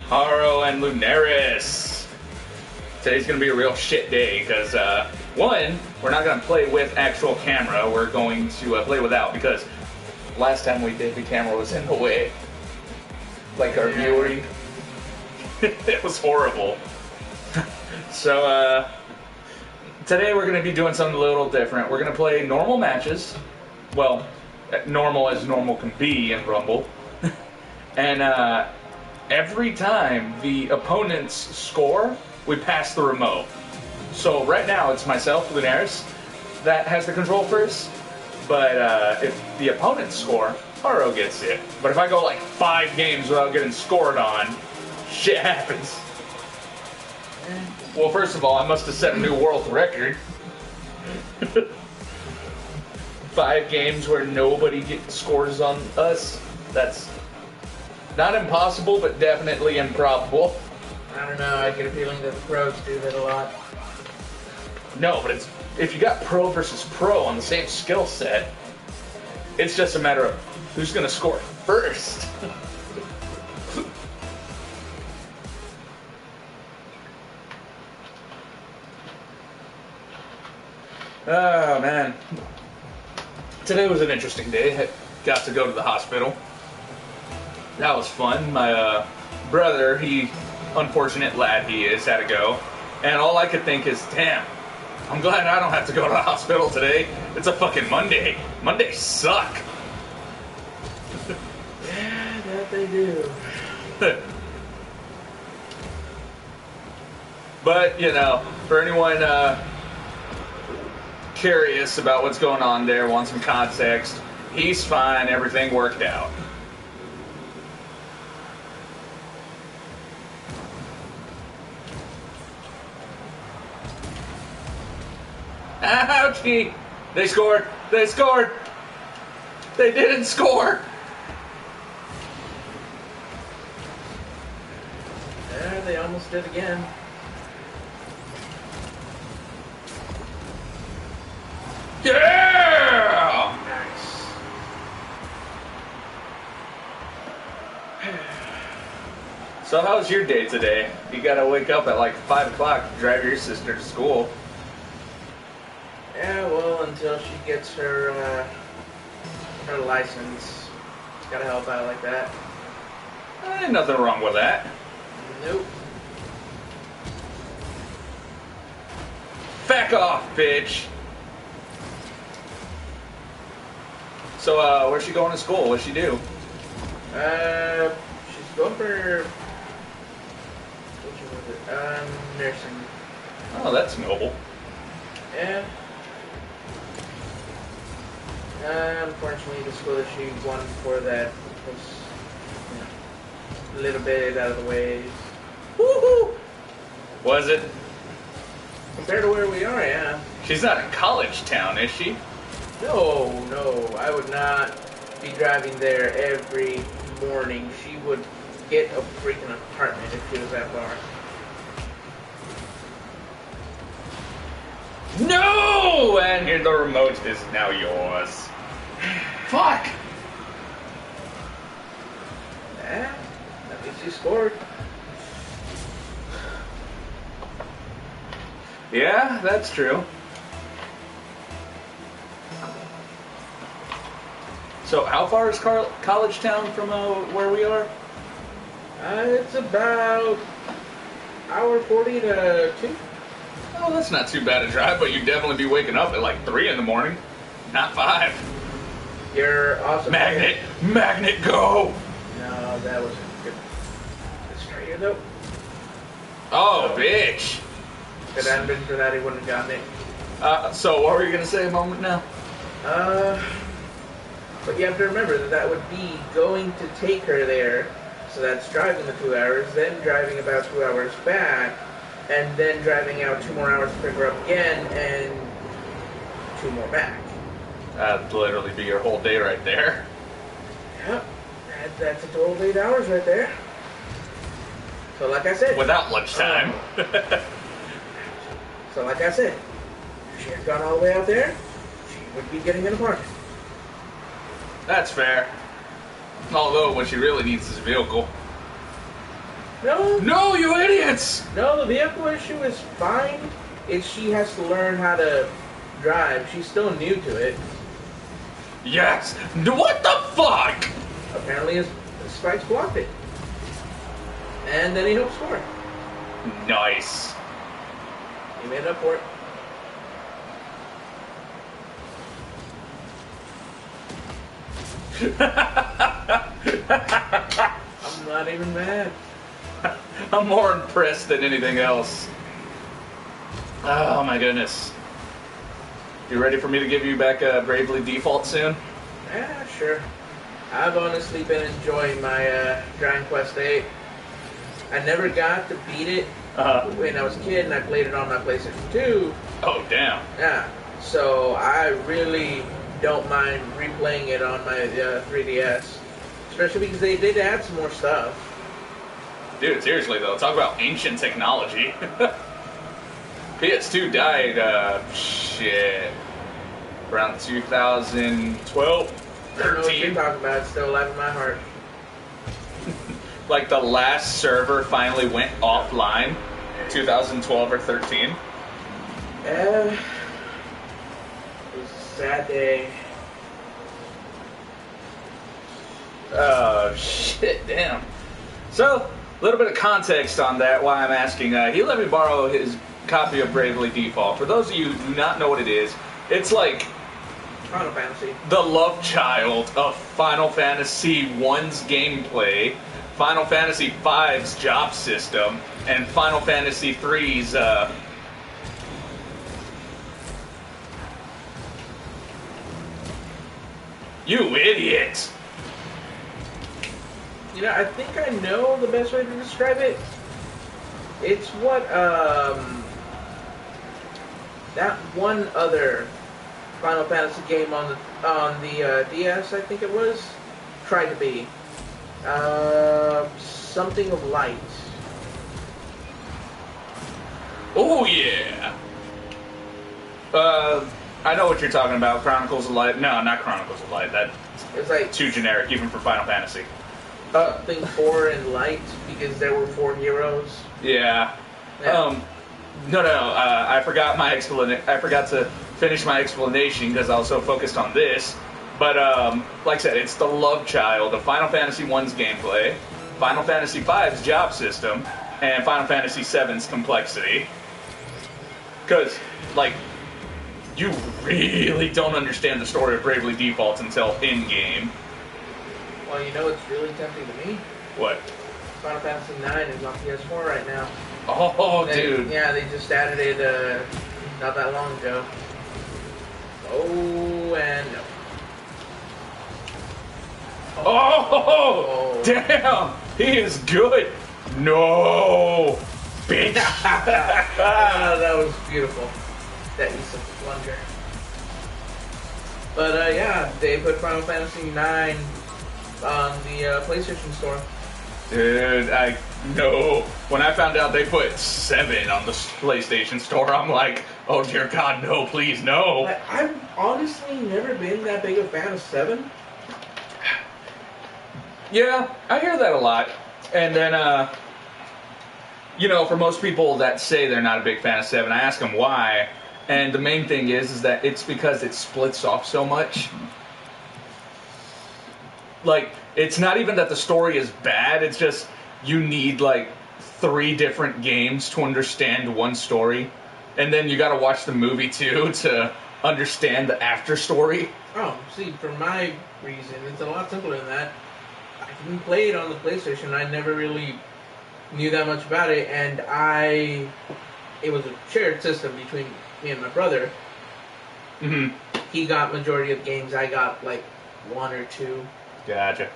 Haro and Lunaris. Today's going to be a real shit day because, one, we're not going to play with actual camera. We're going to play without because last time we did, the camera was in the way. Like our viewing. It was horrible. So, today we're going to be doing something a little different. We're going to play normal matches. Well, normal as normal can be in Rumble. And, every time the opponents score, we pass the remote. So right now it's myself, Lunaris, that has the control first. But if the opponents score, Haro gets it. But if I go like 5 games without getting scored on, shit happens. Well, first of all, I must have set a new world record. 5 games where nobody scores on us. That's not impossible, but definitely improbable. I don't know, I get a feeling that the pros do that a lot. No, but it's if you got pro versus pro on the same skill set, it's just a matter of who's going to score first. Oh, man. Today was an interesting day. I got to go to the hospital. That was fun. My brother, unfortunate lad he is, had to go. And all I could think is, damn, I'm glad I don't have to go to the hospital today. It's a fucking Monday. Mondays suck. Yeah, that they do. But, you know, for anyone curious about what's going on there, want some context, he's fine. Everything worked out. Ouchie! They scored! They scored! They didn't score! Yeah, they almost did again. Yeah! Nice. So how's your day today? You gotta wake up at like 5 o'clock to drive your sister to school. Yeah, well, until she gets her license. Gotta help out like that. Ain't nothing wrong with that. Nope. Back off, bitch! So, where's she going to school? What's she do? She's going for... What was it? Nursing. Oh, that's noble. Yeah. Unfortunately, the school that she won for that was, you know, a little bit out of the way. Woohoo! Was it? Compared to where we are, yeah. She's not in college town, is she? No, I would not be driving there every morning. She would get a freaking apartment if she was that far. No! And here the remote is now yours. Fuck! Yeah, at least you scored. Yeah, that's true. So, how far is College Town from where we are? It's about hour 40 to 2. Oh, that's not too bad a drive, but you'd definitely be waking up at like 3 in the morning, not 5. You're awesome. Magnet, go! No, that was good. Straight it up. Oh, bitch! If it hadn't been for that, he wouldn't have gotten it. So what were you gonna say a moment now? But you have to remember that would be going to take her there, so that's driving the 2 hours, then driving about 2 hours back, and then driving out 2 more hours to pick her up again, and 2 more back. That'd literally be your whole day right there. Yep, that's a total of 8 hours right there. So like I said... Without lunchtime. So like I said, if she had gone all the way out there, she would be getting an apartment. That's fair. Although what she really needs is a vehicle. No. No, you idiots! No, the vehicle issue is fine. It's she has to learn how to drive. She's still new to it. Yes. What the fuck? Apparently, his spikes blocked it. And then he hopes score. Nice. He made up for it. I'm not even mad. I'm more impressed than anything else. Oh my goodness. You ready for me to give you back a Bravely Default soon? Yeah, sure. I've honestly been enjoying my Dragon Quest 8. I never got to beat it when I was a kid, and I played it on my PlayStation 2. Oh, damn. Yeah, so I really don't mind replaying it on my 3DS. Especially because they did add some more stuff. Dude, seriously though, talk about ancient technology. PS2 died, around 2012, I don't know what you're 13. talking about. It's still alive in my heart. Like the last server finally went offline, 2012 or 13. It was a sad day. Oh, shit, damn. So, a little bit of context on that, why I'm asking. He let me borrow his copy of Bravely Default. For those of you who do not know what it is, it's like Final Fantasy. the love child of Final Fantasy 1's gameplay, Final Fantasy 5's job system, and Final Fantasy 3's, You idiot! You know, I think I know the best way to describe it. It's what, that one other Final Fantasy game on the DS, I think it was, tried to be. Something of light. Oh yeah! I know what you're talking about. Chronicles of Light. No, not Chronicles of Light. That's It's like too generic, even for Final Fantasy. something 4 and light, because there were 4 heroes. Yeah. Yeah. No. I forgot my I forgot to finish my explanation because I was so focused on this. But like I said, it's the love child of Final Fantasy 1's gameplay, Final Fantasy 5's job system, and Final Fantasy 7's complexity. Because, like, you really don't understand the story of Bravely Default until in-game. Well, you know what's really tempting to me? What? Final Fantasy 9 is on PS4 right now. Oh, dude. Yeah, they just added it not that long ago. Oh, and no. Oh, damn! He is good. No, bitch. That was beautiful. That is a plunger. But yeah, they put Final Fantasy 9 on the PlayStation Store. Dude, I know. When I found out they put 7 on the PlayStation Store, I'm like, oh dear God, no, please, no. I've honestly never been that big a fan of 7. Yeah, I hear that a lot. And then, you know, for most people that say they're not a big fan of 7, I ask them why. And the main thing is that it's because it splits off so much. Like, it's not even that the story is bad, it's just you need, like, 3 different games to understand one story. And then you gotta watch the movie, too, to understand the after story. Oh, see, for my reason, it's a lot simpler than that. I didn't play it on the PlayStation. I never really knew that much about it, and it was a shared system between me and my brother. Mm-hmm. He got majority of games. I got like 1 or 2. Gotcha.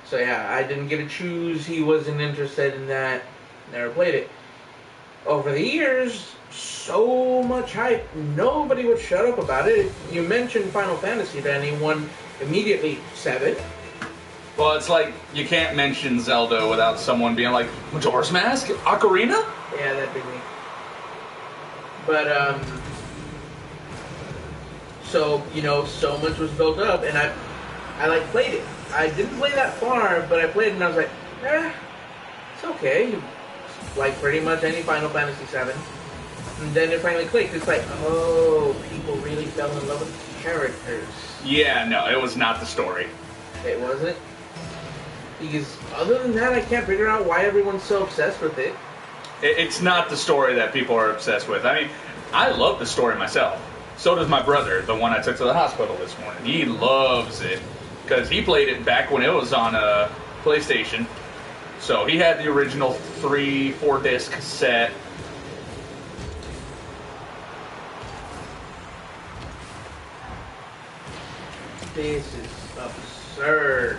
So yeah, I didn't get to choose. He wasn't interested in that. Never played it. Over the years, so much hype. Nobody would shut up about it. You mentioned Final Fantasy to anyone, immediately 7. Well, it's like, you can't mention Zelda without someone being like, Majora's Mask? Ocarina? Yeah, that'd be me. But, so, you know, so much was built up, and I like, played it. I didn't play that far, but I played it, and I was like, It's okay. Like pretty much any Final Fantasy VII. And then it finally clicked. It's like, oh, people really fell in love with the characters. Yeah, no, it was not the story. It wasn't. Because other than that, I can't figure out why everyone's so obsessed with it. It's not the story that people are obsessed with. I mean, I love the story myself. So does my brother, the one I took to the hospital this morning. He loves it because he played it back when it was on a PlayStation. So he had the original 3-4 disc set. This is absurd.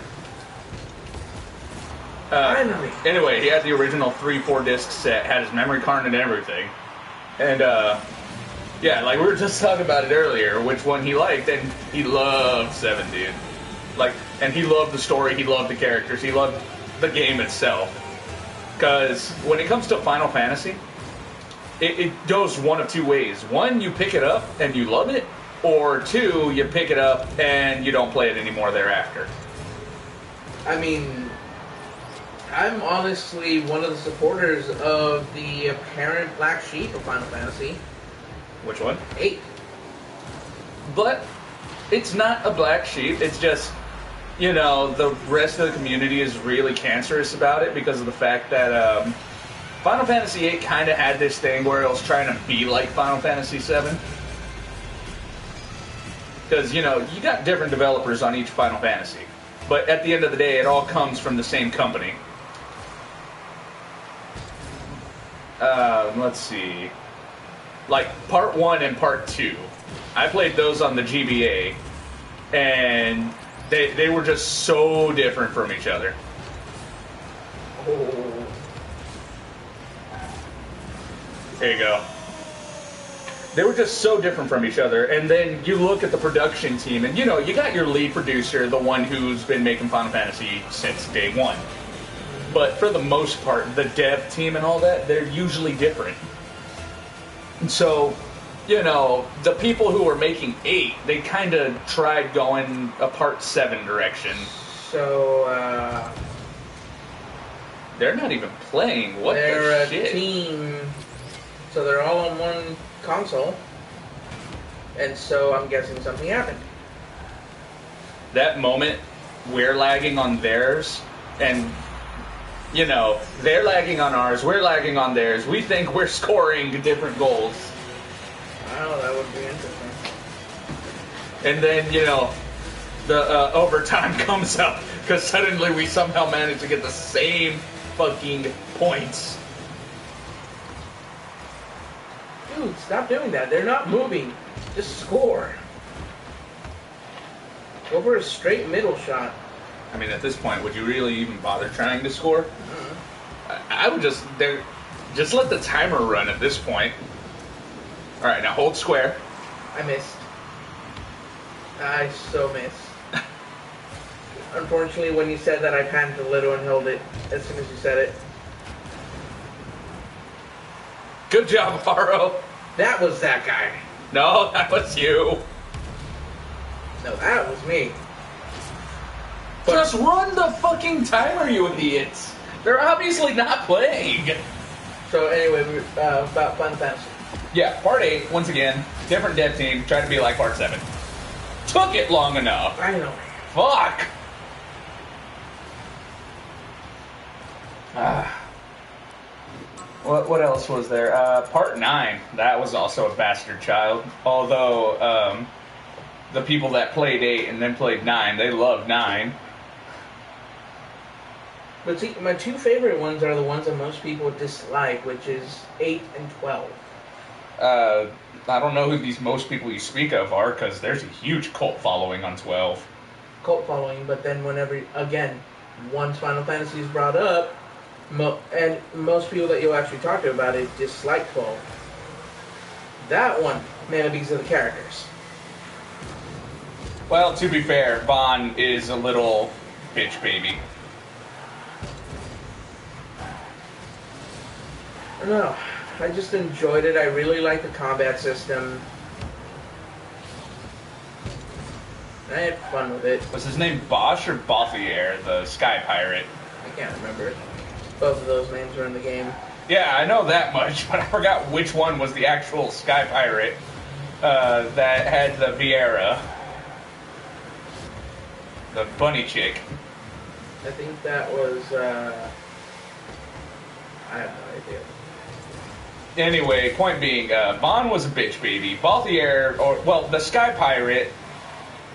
Anyway, he had the original 3-4 disc set, had his memory card and everything. And, yeah, like we were just talking about it earlier, which one he liked, and he loved 7, dude. Like, and he loved the story, he loved the characters, he loved the game itself. Because when it comes to Final Fantasy, it goes one of two ways. One, you pick it up and you love it, or two, you pick it up and you don't play it anymore thereafter. I mean, I'm honestly one of the supporters of the apparent black sheep of Final Fantasy. Which one? 8. But it's not a black sheep, it's just, you know, the rest of the community is really cancerous about it because of the fact that Final Fantasy VIII kind of had this thing where it was trying to be like Final Fantasy VII. Because, you know, you got different developers on each Final Fantasy. But at the end of the day, it all comes from the same company. Let's see. Like, Part 1 and Part 2. I played those on the GBA. And they were just so different from each other. Oh. There you go. They were just so different from each other. And then you look at the production team, and you know, you got your lead producer, the one who's been making Final Fantasy since day one. But for the most part, the dev team and all that, they're usually different. And so, you know, the people who were making 8, they kind of tried going a Part 7 direction. So, they're not even playing. What they're the shit? They're a team, so they're all on one console, and so I'm guessing something happened. That moment, we're lagging on theirs, and, you know, they're lagging on ours, we're lagging on theirs. We think we're scoring different goals. Oh, that would be interesting. And then, you know, the overtime comes up, because suddenly we somehow manage to get the same fucking points. Dude, stop doing that. They're not moving. Just score. Go for a straight middle shot. I mean, at this point, would you really even bother trying to score? I would just let the timer run at this point. All right, now hold square. I missed. I so missed. Unfortunately, when you said that, I panicked a little and held it as soon as you said it. Good job, Haro. That was that guy. No, that was you. No, that was me. But just run the fucking timer, you idiots. They're obviously not playing. So anyway, about Final Fantasy. Yeah, Part 8, once again, different dev team, trying to be like Part 7. Took it long enough. I know. Fuck. What else was there? Part 9, that was also a bastard child. Although, the people that played 8 and then played 9, they loved 9. But see, my two favorite ones are the ones that most people dislike, which is 8 and 12. I don't know who these most people you speak of are, because there's a huge cult following on 12. Cult following, but then whenever, again, once Final Fantasy is brought up, and most people that you'll actually talk to about it dislike 12. That one, mainly because of the characters. Well, to be fair, Vaughn is a little bitch baby. I don't know. I just enjoyed it. I really like the combat system. I had fun with it. Was his name Bosch or Bothier, the sky pirate? I can't remember it. both of those names are in the game. Yeah, I know that much, but I forgot which one was the actual Sky Pirate that had the Vieira. The bunny chick. I think that was, I have no idea. Anyway, point being, Bon was a bitch baby. Balthier, the Sky Pirate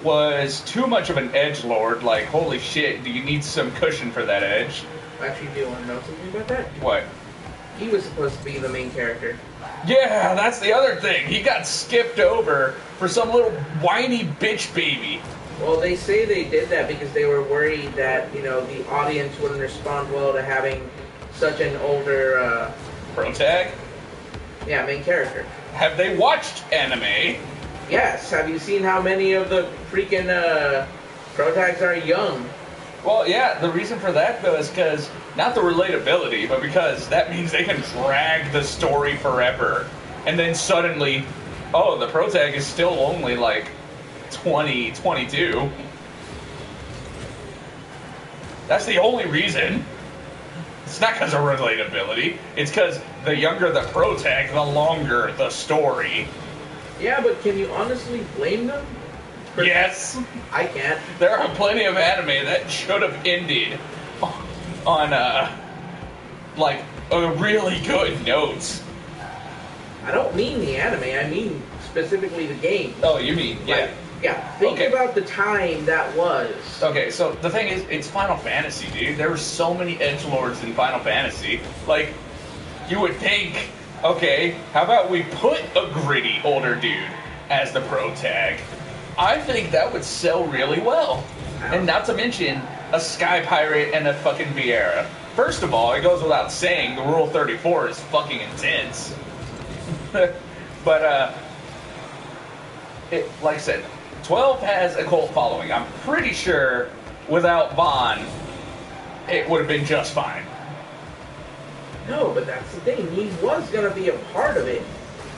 was too much of an edgelord. Like, holy shit, do you need some cushion for that edge? Actually, do you want to know something about that? What? He was supposed to be the main character. Yeah, that's the other thing. He got skipped over for some little whiny bitch baby. Well, they say they did that because they were worried that, the audience wouldn't respond well to having such an older, Protag? Yeah, main character. Have they watched anime? Yes. Have you seen how many of the freaking, protags are young? Well, yeah, the reason for that, though, is because, not the relatability, but because that means they can drag the story forever. And then suddenly, oh, the protag is still only, 20, 22. That's the only reason. It's not because of relatability. It's because the younger the protag, the longer the story. Yeah, but can you honestly blame them? Yes. I can't. There are plenty of anime that should have ended on, a really good note. I don't mean the anime, I mean specifically the game. Oh, you mean, yeah. Think about the time that was. Okay, so the thing is, it's Final Fantasy, dude. There were so many edgelords in Final Fantasy. Like, you would think, okay, how about we put a gritty older dude as the protag? I think that would sell really well. And not to mention, a Sky Pirate and a fucking Vieira. First of all, it goes without saying, the Rule 34 is fucking intense. But, like I said, 12 has a cult following. I'm pretty sure without Vaughn, it would have been just fine. No, but that's the thing. He was going to be a part of it.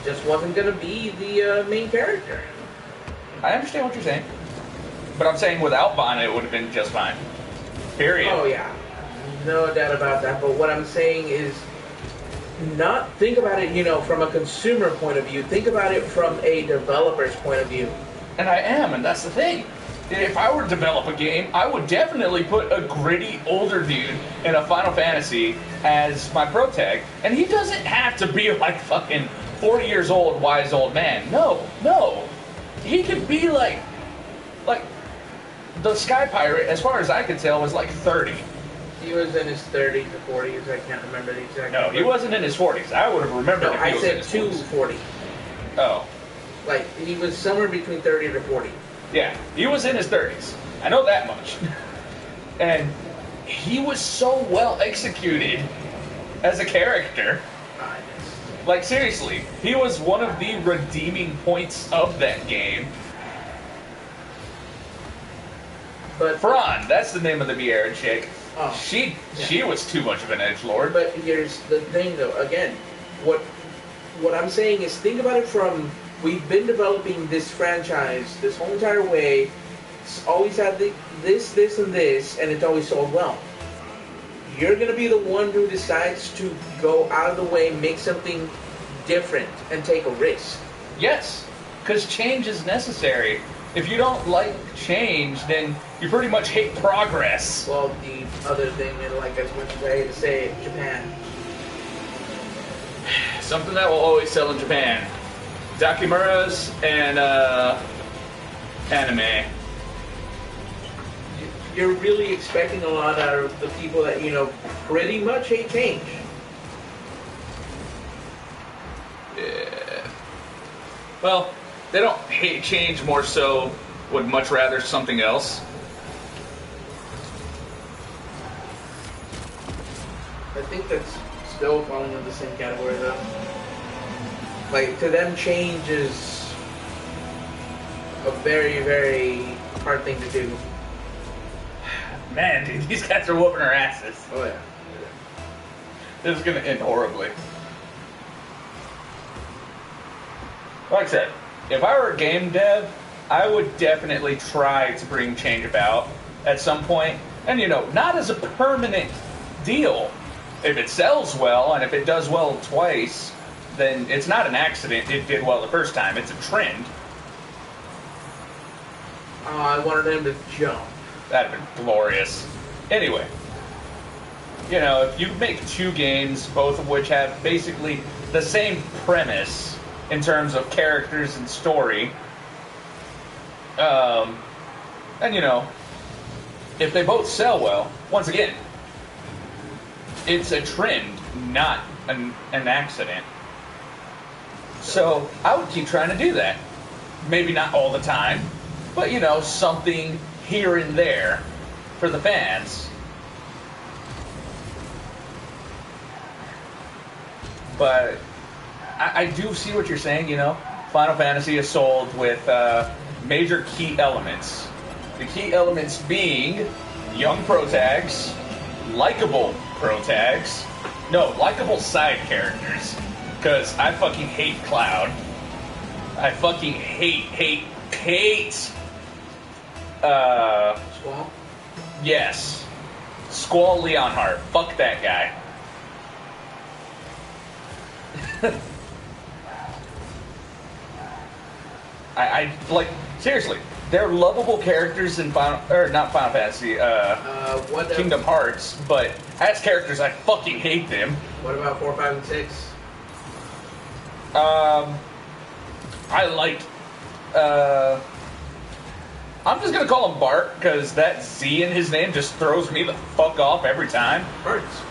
Just wasn't going to be the main character. I understand what you're saying. But I'm saying without Vaughn, it would have been just fine. Period. Oh, yeah. No doubt about that. But what I'm saying is, not think about it, from a consumer point of view. Think about it from a developer's point of view. And I am, and that's the thing. If I were to develop a game, I would definitely put a gritty older dude in a Final Fantasy as my protag. And he doesn't have to be like fucking 40 years old, wise old man. No. He could be like the Sky Pirate, as far as I could tell, was like 30. He was in his 30s or 40s. I can't remember the exact No, number. he wasn't in his 40s. I would have remembered if he was in his 40s. I said 240. Oh. He was somewhere between 30 to 40. Yeah, he was in his 30s. I know that much. And he was so well executed as a character. Like, seriously, he was one of the redeeming points of that game. But Fran, that's the name of the Vieira chick. Oh, She was too much of an edgelord. But here's the thing, though. Again, what I'm saying is, think about it from, we've been developing this franchise this whole entire way. It's always had this, and this, and it's always sold well. You're going to be the one who decides to go out of the way, make something different, and take a risk. Yes, because change is necessary. If you don't like change, then you pretty much hate progress. Well, the other thing, and as much as I hate to say it, Japan. Something that will always sell in Japan. Dakimuras and anime. You're really expecting a lot out of the people that, pretty much hate change. Yeah. Well, they don't hate change, more so would much rather something else. I think that's still falling into the same category, though. To them, change is a very, very hard thing to do. Man, dude, these cats are whooping our asses. Oh, yeah. This is going to end horribly. Like I said, if I were a game dev, I would definitely try to bring change about at some point. And, not as a permanent deal. if it sells well and if it does well twice, then it's not an accident it did well the first time. It's a trend. I wanted him to jump. That'd have been glorious. Anyway, you know, if you make two games, both of which have basically the same premise in terms of characters and story, and you know, if they both sell well, once again, it's a trend, not an accident. So I would keep trying to do that. Maybe not all the time, but you know, something here and there for the fans. But I do see what you're saying, you know. Final Fantasy is sold with major key elements. The key elements being young protags, likable protags, no, likable side characters. Because I fucking hate Cloud. I fucking hate Squall? Yes. Squall Leonhardt. Fuck that guy. I like, seriously, they're lovable characters in not Final Fantasy, Kingdom Hearts, but as characters, I fucking hate them. What about 4, 5, and 6? I liked, I'm just gonna call him Bart, because that Z in his name just throws me the fuck off every time. Bart's.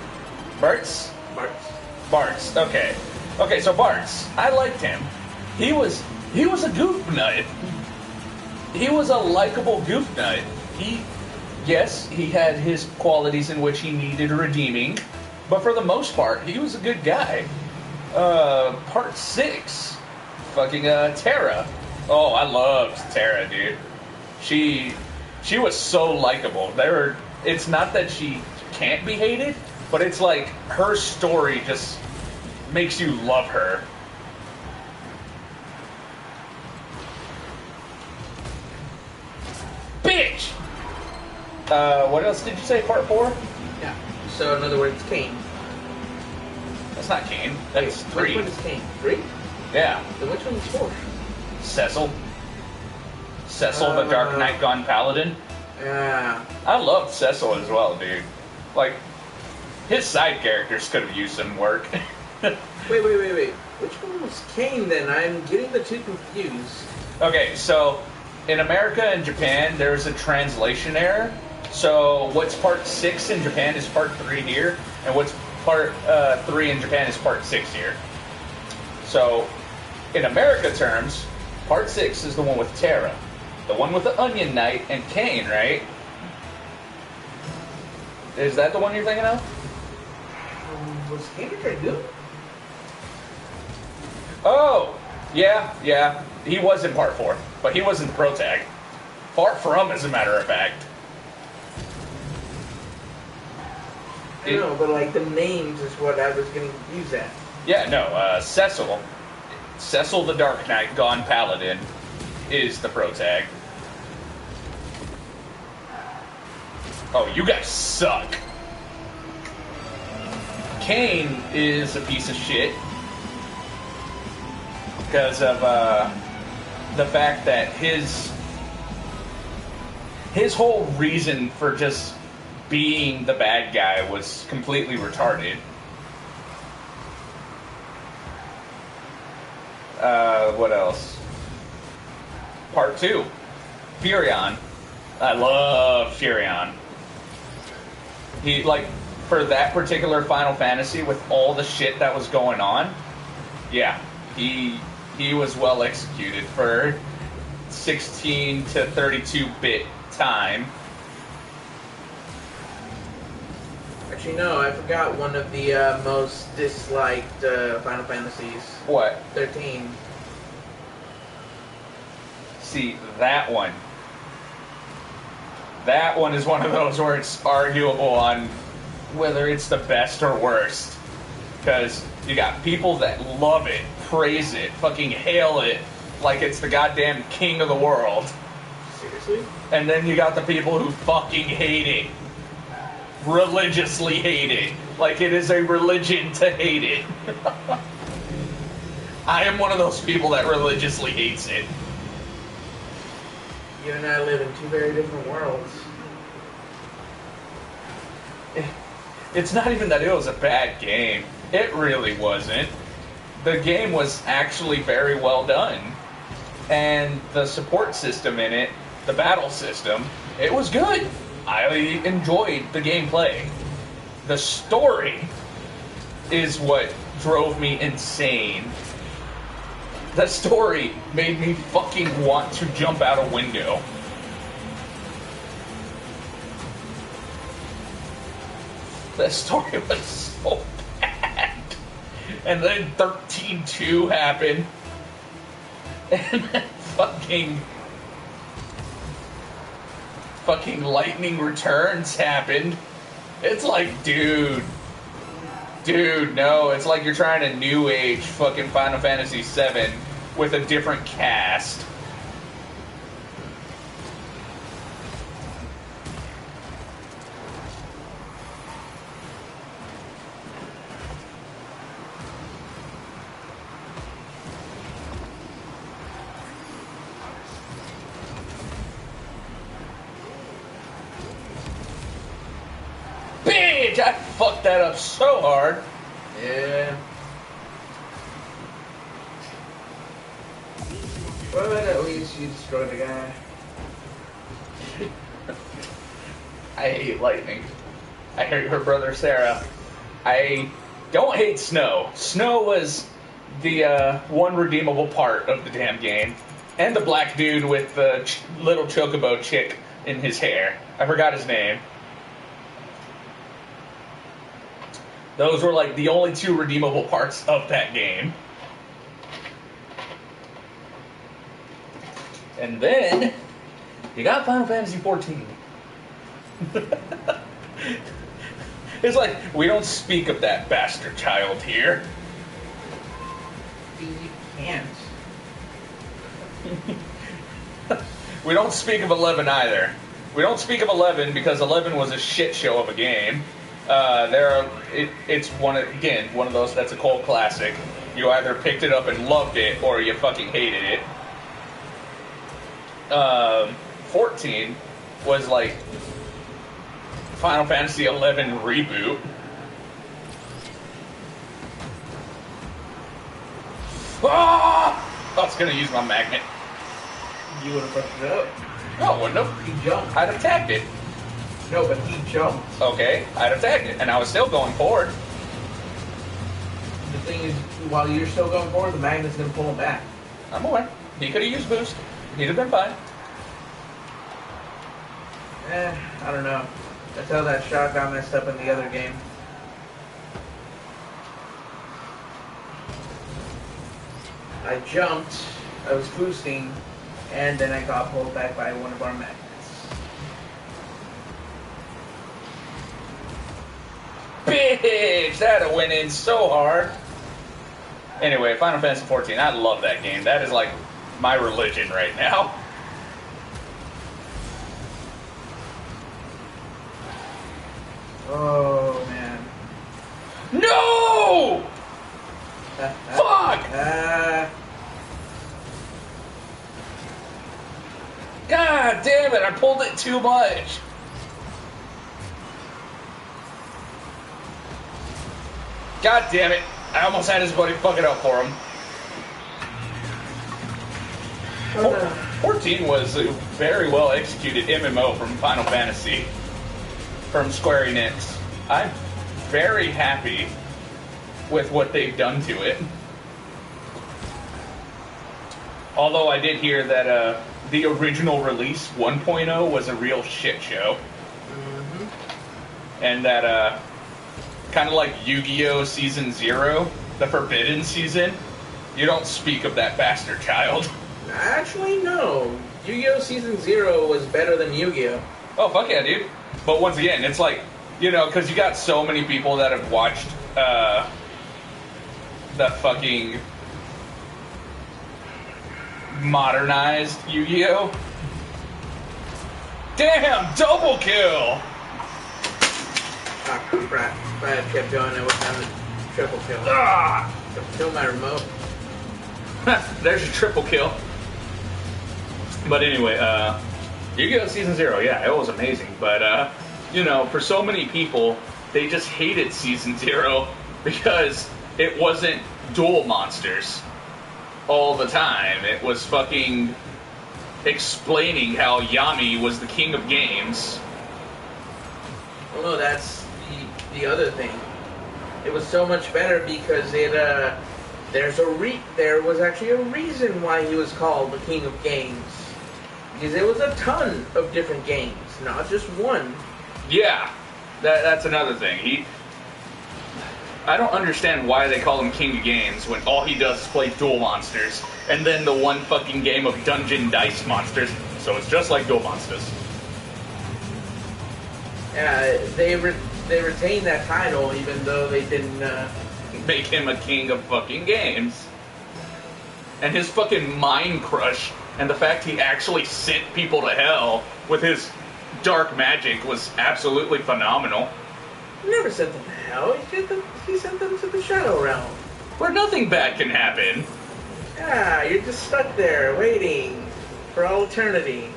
Bart's? Bart's. Bart's, okay. Okay, so Bart's. I liked him. He was a goof nut. He was a likable goof nut. Yes, he had his qualities in which he needed redeeming, but for the most part, he was a good guy. Part 6, fucking Terra. Oh, I loved Terra, dude. She was so likable. It's not that she can't be hated, but it's like her story just makes you love her. Bitch! What else did you say, part 4? Yeah. So, in other words, Cain. That's not Cain. That's 3. Which one is Cain? 3? Yeah. Then which one is 4? Cecil. Cecil, the Dark Knight gone Paladin. Yeah. I loved Cecil as well, dude. Like, his side characters could have used some work. Wait. Which one was Cain then? I'm getting the two confused. Okay, so in America and Japan, there's a translation error. So what's part 6 in Japan is part 3 here, and what's part 3 in Japan is part 6 here. So in America terms, part 6 is the one with Terra. The one with the Onion Knight and Cain, right? Is that the one you're thinking of? Was Cain a Dragoon? Oh, yeah. He was in part 4, but he wasn't the protag. Far from, as a matter of fact. I know, but like the names is what I was getting confused at. Yeah, no, Cecil the Dark Knight gone Paladin is the protag. Oh, you guys suck. Cain is a piece of shit because of the fact that his whole reason for just being the bad guy was completely retarded. What else? Part 2, Furion. I love Furion. He, like, for that particular Final Fantasy, with all the shit that was going on, yeah, he was well executed for 16 to 32-bit time. Actually, no, I forgot one of the most disliked Final Fantasies. What? 13. See, that one. That one is one of those where it's arguable on whether it's the best or worst. Because you got people that love it, praise it, fucking hail it like it's the goddamn king of the world. Seriously? And then you got the people who fucking hate it. religiously hate it. Like it is a religion to hate it. I am one of those people that religiously hates it. You and I live in two very different worlds. It's not even that it was a bad game. It really wasn't. The game was actually very well done. And the support system in it, the battle system, it was good. I enjoyed the gameplay. The story is what drove me insane. The story made me fucking want to jump out a window. The story was so bad. And then 13-2 happened. And then fucking Lightning Returns happened. It's like, dude, no. It's like you're trying to new age fucking Final Fantasy VII with a different cast. Bitch, I fucked that up so hard. Yeah. But at least you destroyed the guy. I hate lightning. I hate her brother Sarah. I don't hate snow. Snow was the one redeemable part of the damn game. And the black dude with the little chocobo chick in his hair. I forgot his name. Those were like the only two redeemable parts of that game. And then you got Final Fantasy XIV. It's like, we don't speak of that bastard child here. You can't. We don't speak of 11 either. We don't speak of 11 because 11 was a shit show of a game. It's one of those that's a cult classic. You either picked it up and loved it, or you fucking hated it. 14 was like Final Fantasy 11 reboot. Ah! I was gonna use my magnet. You would have fucked it up. No, I wouldn't have. He jumped. I'd attacked it. No, but he jumped. Okay, I'd attacked it, and I was still going forward. The thing is, while you're still going forward, the magnet's gonna pull him back. I'm aware. He could have used boost. He'd have been fine. I don't know. That's how that shot got messed up in the other game. I jumped, I was boosting, and then I got pulled back by one of our magnets. Bitch! That'd have went in so hard. Anyway, Final Fantasy XIV, I love that game. That is like my religion right now. Oh, man. No! Fuck! God damn it, I pulled it too much. God damn it. I almost had his buddy fuck it up for him. 14 was a very well executed MMO from Final Fantasy. From Square Enix. I'm very happy with what they've done to it. Although I did hear that the original release 1.0 was a real shit show. Mm-hmm. And that kind of like Yu-Gi-Oh! Season 0, the Forbidden Season, you don't speak of that bastard child. Actually, no. Yu-Gi-Oh! Season 0 was better than Yu-Gi-Oh! Oh, fuck yeah, dude. But once again, it's like, you know, because you got so many people that have watched the fucking modernized Yu-Gi-Oh! Damn, double kill! Ah, crap. If I had kept going, I would have a triple kill. Ah! Triple kill my remote. There's your triple kill. But anyway, Yu-Gi-Oh! Season 0, yeah, it was amazing. But, you know, for so many people, they just hated Season 0 because it wasn't duel monsters all the time. It was fucking explaining how Yami was the king of games. Well, no, that's the other thing. It was so much better because there was actually a reason why he was called the king of games. Because there was a ton of different games, not just one. Yeah, that's another thing. I don't understand why they call him King of Games when all he does is play Duel Monsters, and then the one fucking game of Dungeon Dice Monsters, so it's just like Duel Monsters. Yeah, they retained that title even though they didn't Make him a king of fucking games. And his fucking mind crush, and the fact he actually sent people to hell with his dark magic was absolutely phenomenal. He never sent them to hell. He sent them to the Shadow Realm. Where nothing bad can happen. Yeah, you're just stuck there waiting for all eternity.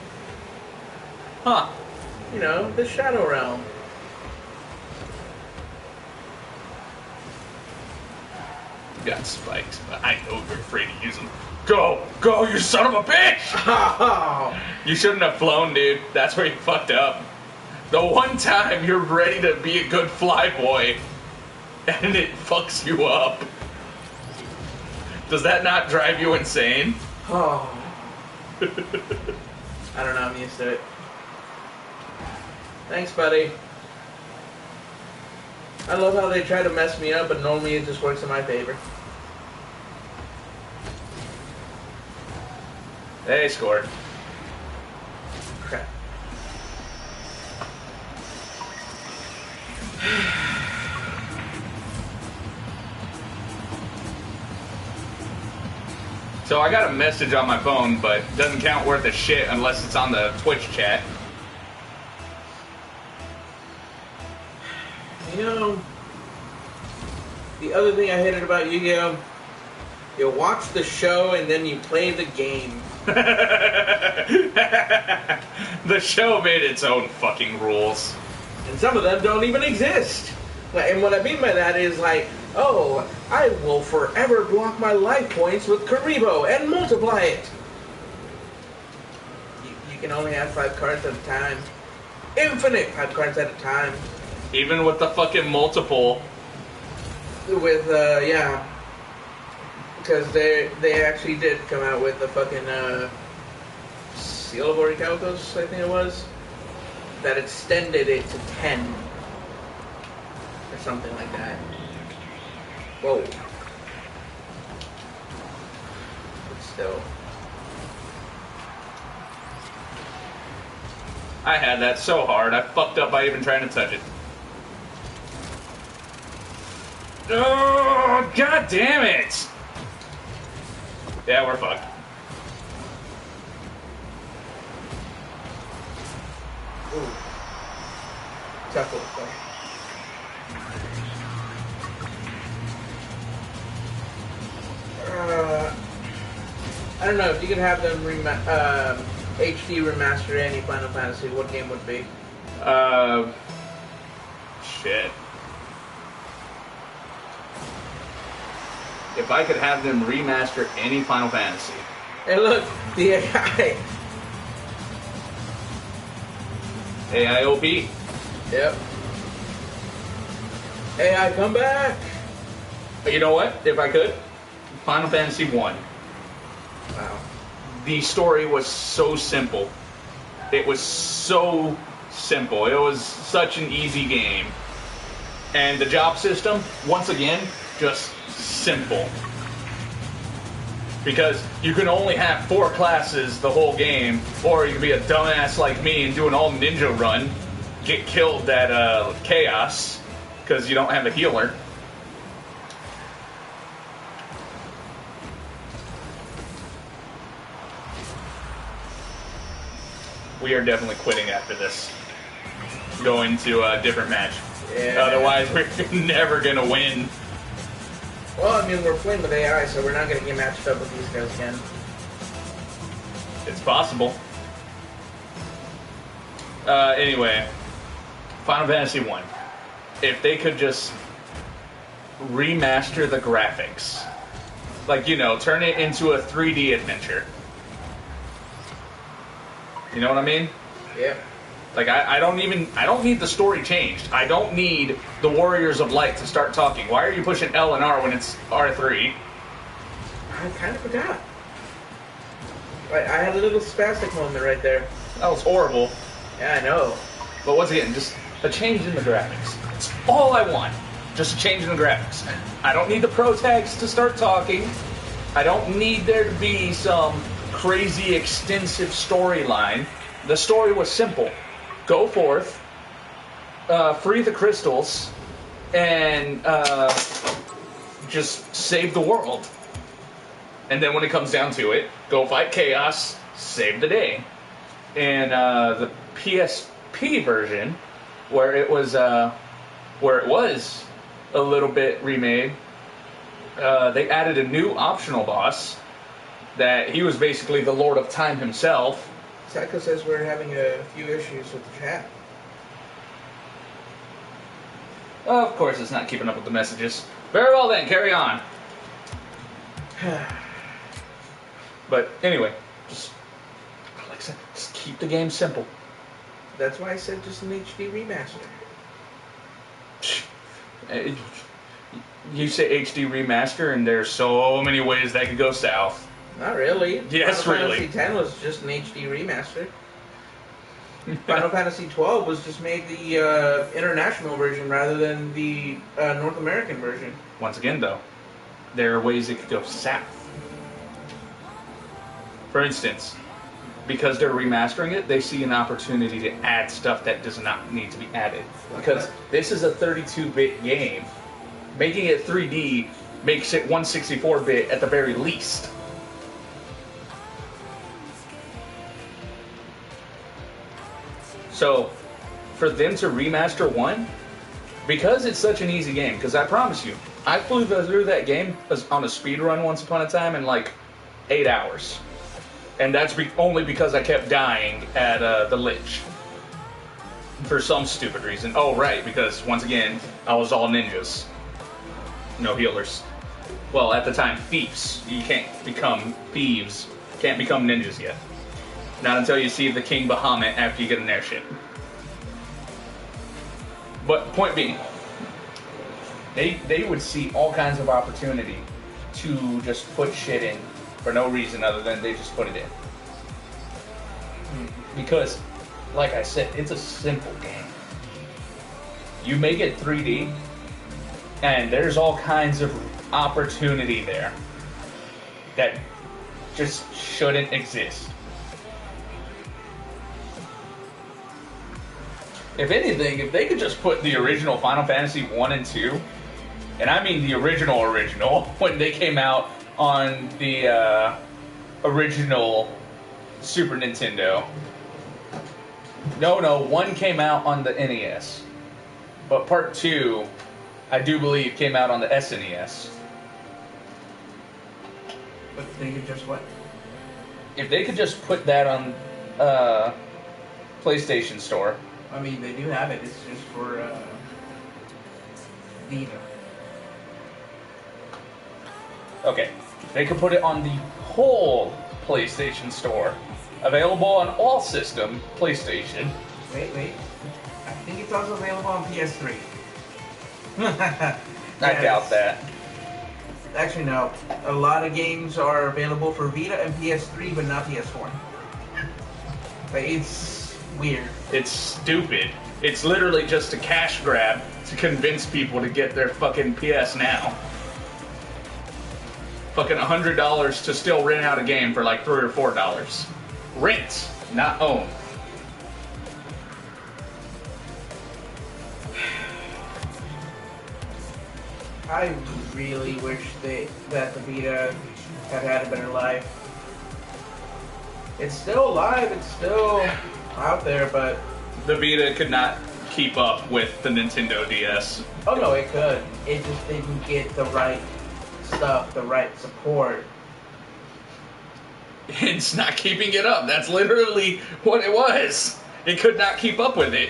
Huh. You know, the Shadow Realm. You got spikes, but I know you're afraid to use them. Go! Go, you son of a bitch! Oh. You shouldn't have flown, dude. That's where you fucked up. The one time you're ready to be a good flyboy, and it fucks you up. Does that not drive you insane? Oh. I don't know, I'm used to it. Thanks, buddy. I love how they try to mess me up, but normally it just works in my favor. They scored. Crap. So I got a message on my phone, but it doesn't count worth a shit unless it's on the Twitch chat. You know, the other thing I hated about Yu-Gi-Oh! You watch the show and then you play the game. The show made its own fucking rules. And some of them don't even exist. And what I mean by that is like, oh, I will forever block my life points with Karibo and multiply it. You can only have 5 cards at a time. Infinite 5 cards at a time. Even with the fucking multiple. With, yeah. Because they actually did come out with the fucking, Seal of Orichalcos, I think it was. That extended it to 10. Or something like that. Whoa. But still. I had that so hard, I fucked up by even trying to touch it. Oh, god damn it! Yeah, we're fucked. Ooh. Tough little play. I don't know, if you could have them HD remaster any Final Fantasy, what game would it be? Shit. If I could have them remaster any Final Fantasy. Hey look, the AI. AIOP. Yep. AI, come back! You know what? If I could, Final Fantasy 1. Wow. The story was so simple. It was so simple. It was such an easy game. And the job system, once again, just simple. Because you can only have 4 classes the whole game, or you can be a dumbass like me and do an all ninja run, get killed at Chaos, because you don't have a healer. We are definitely quitting after this. Going to a different match. Yeah. Otherwise, we're never gonna win. Well, I mean, we're playing with AI, so we're not going to get matched up with these guys again. It's possible. Anyway, Final Fantasy 1. If they could just remaster the graphics. Like, you know, turn it into a 3D adventure. You know what I mean? Yeah. Like, I don't need the story changed. I don't need the Warriors of Light to start talking. Why are you pushing L and R when it's R3? I kind of forgot. I had a little spastic moment right there. That was horrible. Yeah, I know. But once again, just a change in the graphics. It's all I want. Just a change in the graphics. I don't need the pro tags to start talking. I don't need there to be some crazy extensive storyline. The story was simple. Go forth, free the crystals, and just save the world. And then when it comes down to it, go fight chaos, save the day. And the PSP version, where it was a little bit remade, they added a new optional boss that he was basically the Lord of Time himself. Psycho says we're having a few issues with the chat. Of course, it's not keeping up with the messages. Very well then, carry on. But anyway, just like I said, just keep the game simple. That's why I said just an HD remaster. You say HD remaster, and there's so many ways that could go south. Not really. Yes, Final really. Fantasy X was just an HD remaster. Final Fantasy 12 was just made the international version rather than the North American version. Once again, though, there are ways it could go south. For instance, because they're remastering it, they see an opportunity to add stuff that does not need to be added. Because this is a 32-bit game. Making it 3D makes it 164-bit at the very least. So, for them to remaster 1, because it's such an easy game, because I promise you, I flew through that game on a speed run once upon a time in like 8 hours. And that's only because I kept dying at the Lich. For some stupid reason. Oh, right, because once again, I was all ninjas. No healers. Well, at the time, thieves. You can't become thieves. Can't become ninjas yet. Not until you see the King Bahamut after you get an airship. But point being, they would see all kinds of opportunity to just put shit in for no reason other than they just put it in. Because, like I said, it's a simple game. You make it 3D, and there's all kinds of opportunity there that just shouldn't exist. If anything, if they could just put the original Final Fantasy 1 and 2, and I mean the original, when they came out on the original Super Nintendo. No, 1 came out on the NES. But part 2, I do believe, came out on the SNES. But they could just what? If they could just put that on PlayStation Store. I mean, they do have it. It's just for Vita. Okay, they could put it on the whole PlayStation Store. Available on all system PlayStation. Wait. I think it's also available on PS3. I doubt that. Actually, no. A lot of games are available for Vita and PS3, but not PS4. Like, it's weird. It's stupid. It's literally just a cash grab to convince people to get their fucking PS Now. Fucking $100 to still rent out a game for like $3 or $4. Rent, not own. I really wish that the Vita had a better life. It's still alive, it's still out there, but The Vita could not keep up with the Nintendo DS. Oh no, it could. It just didn't get the right stuff, the right support. It's not keeping it up. That's literally what it was. It could not keep up with it.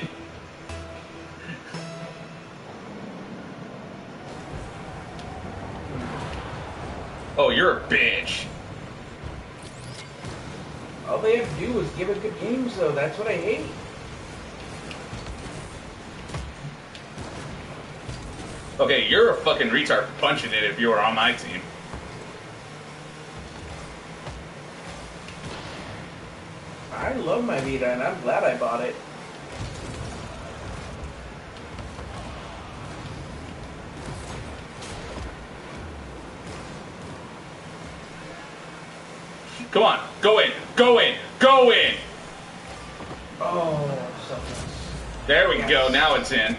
Oh, you're a bitch. All they have to do is give it good games, though. That's what I hate. Okay, you're a fucking retard for punching it if you were on my team. I love my Vita, and I'm glad I bought it. Come on, go in, go in, go in! Oh, something. There we go, now it's in.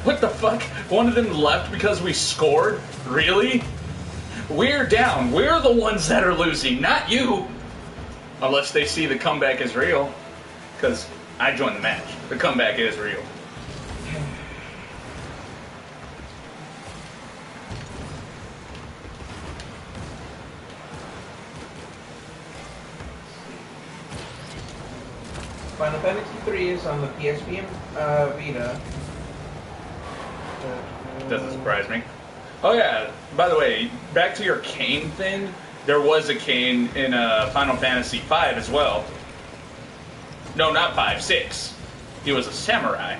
What the fuck? One of them left because we scored? Really? We're down. We're the ones that are losing, not you. Unless they see the comeback is real. Because I joined the match. The comeback is real. Final Fantasy 3 is on the PSP and Vita. Doesn't surprise me. Oh yeah, by the way, back to your Kane thing, there was a Kane in Final Fantasy V as well. No, not 5, 6. He was a samurai.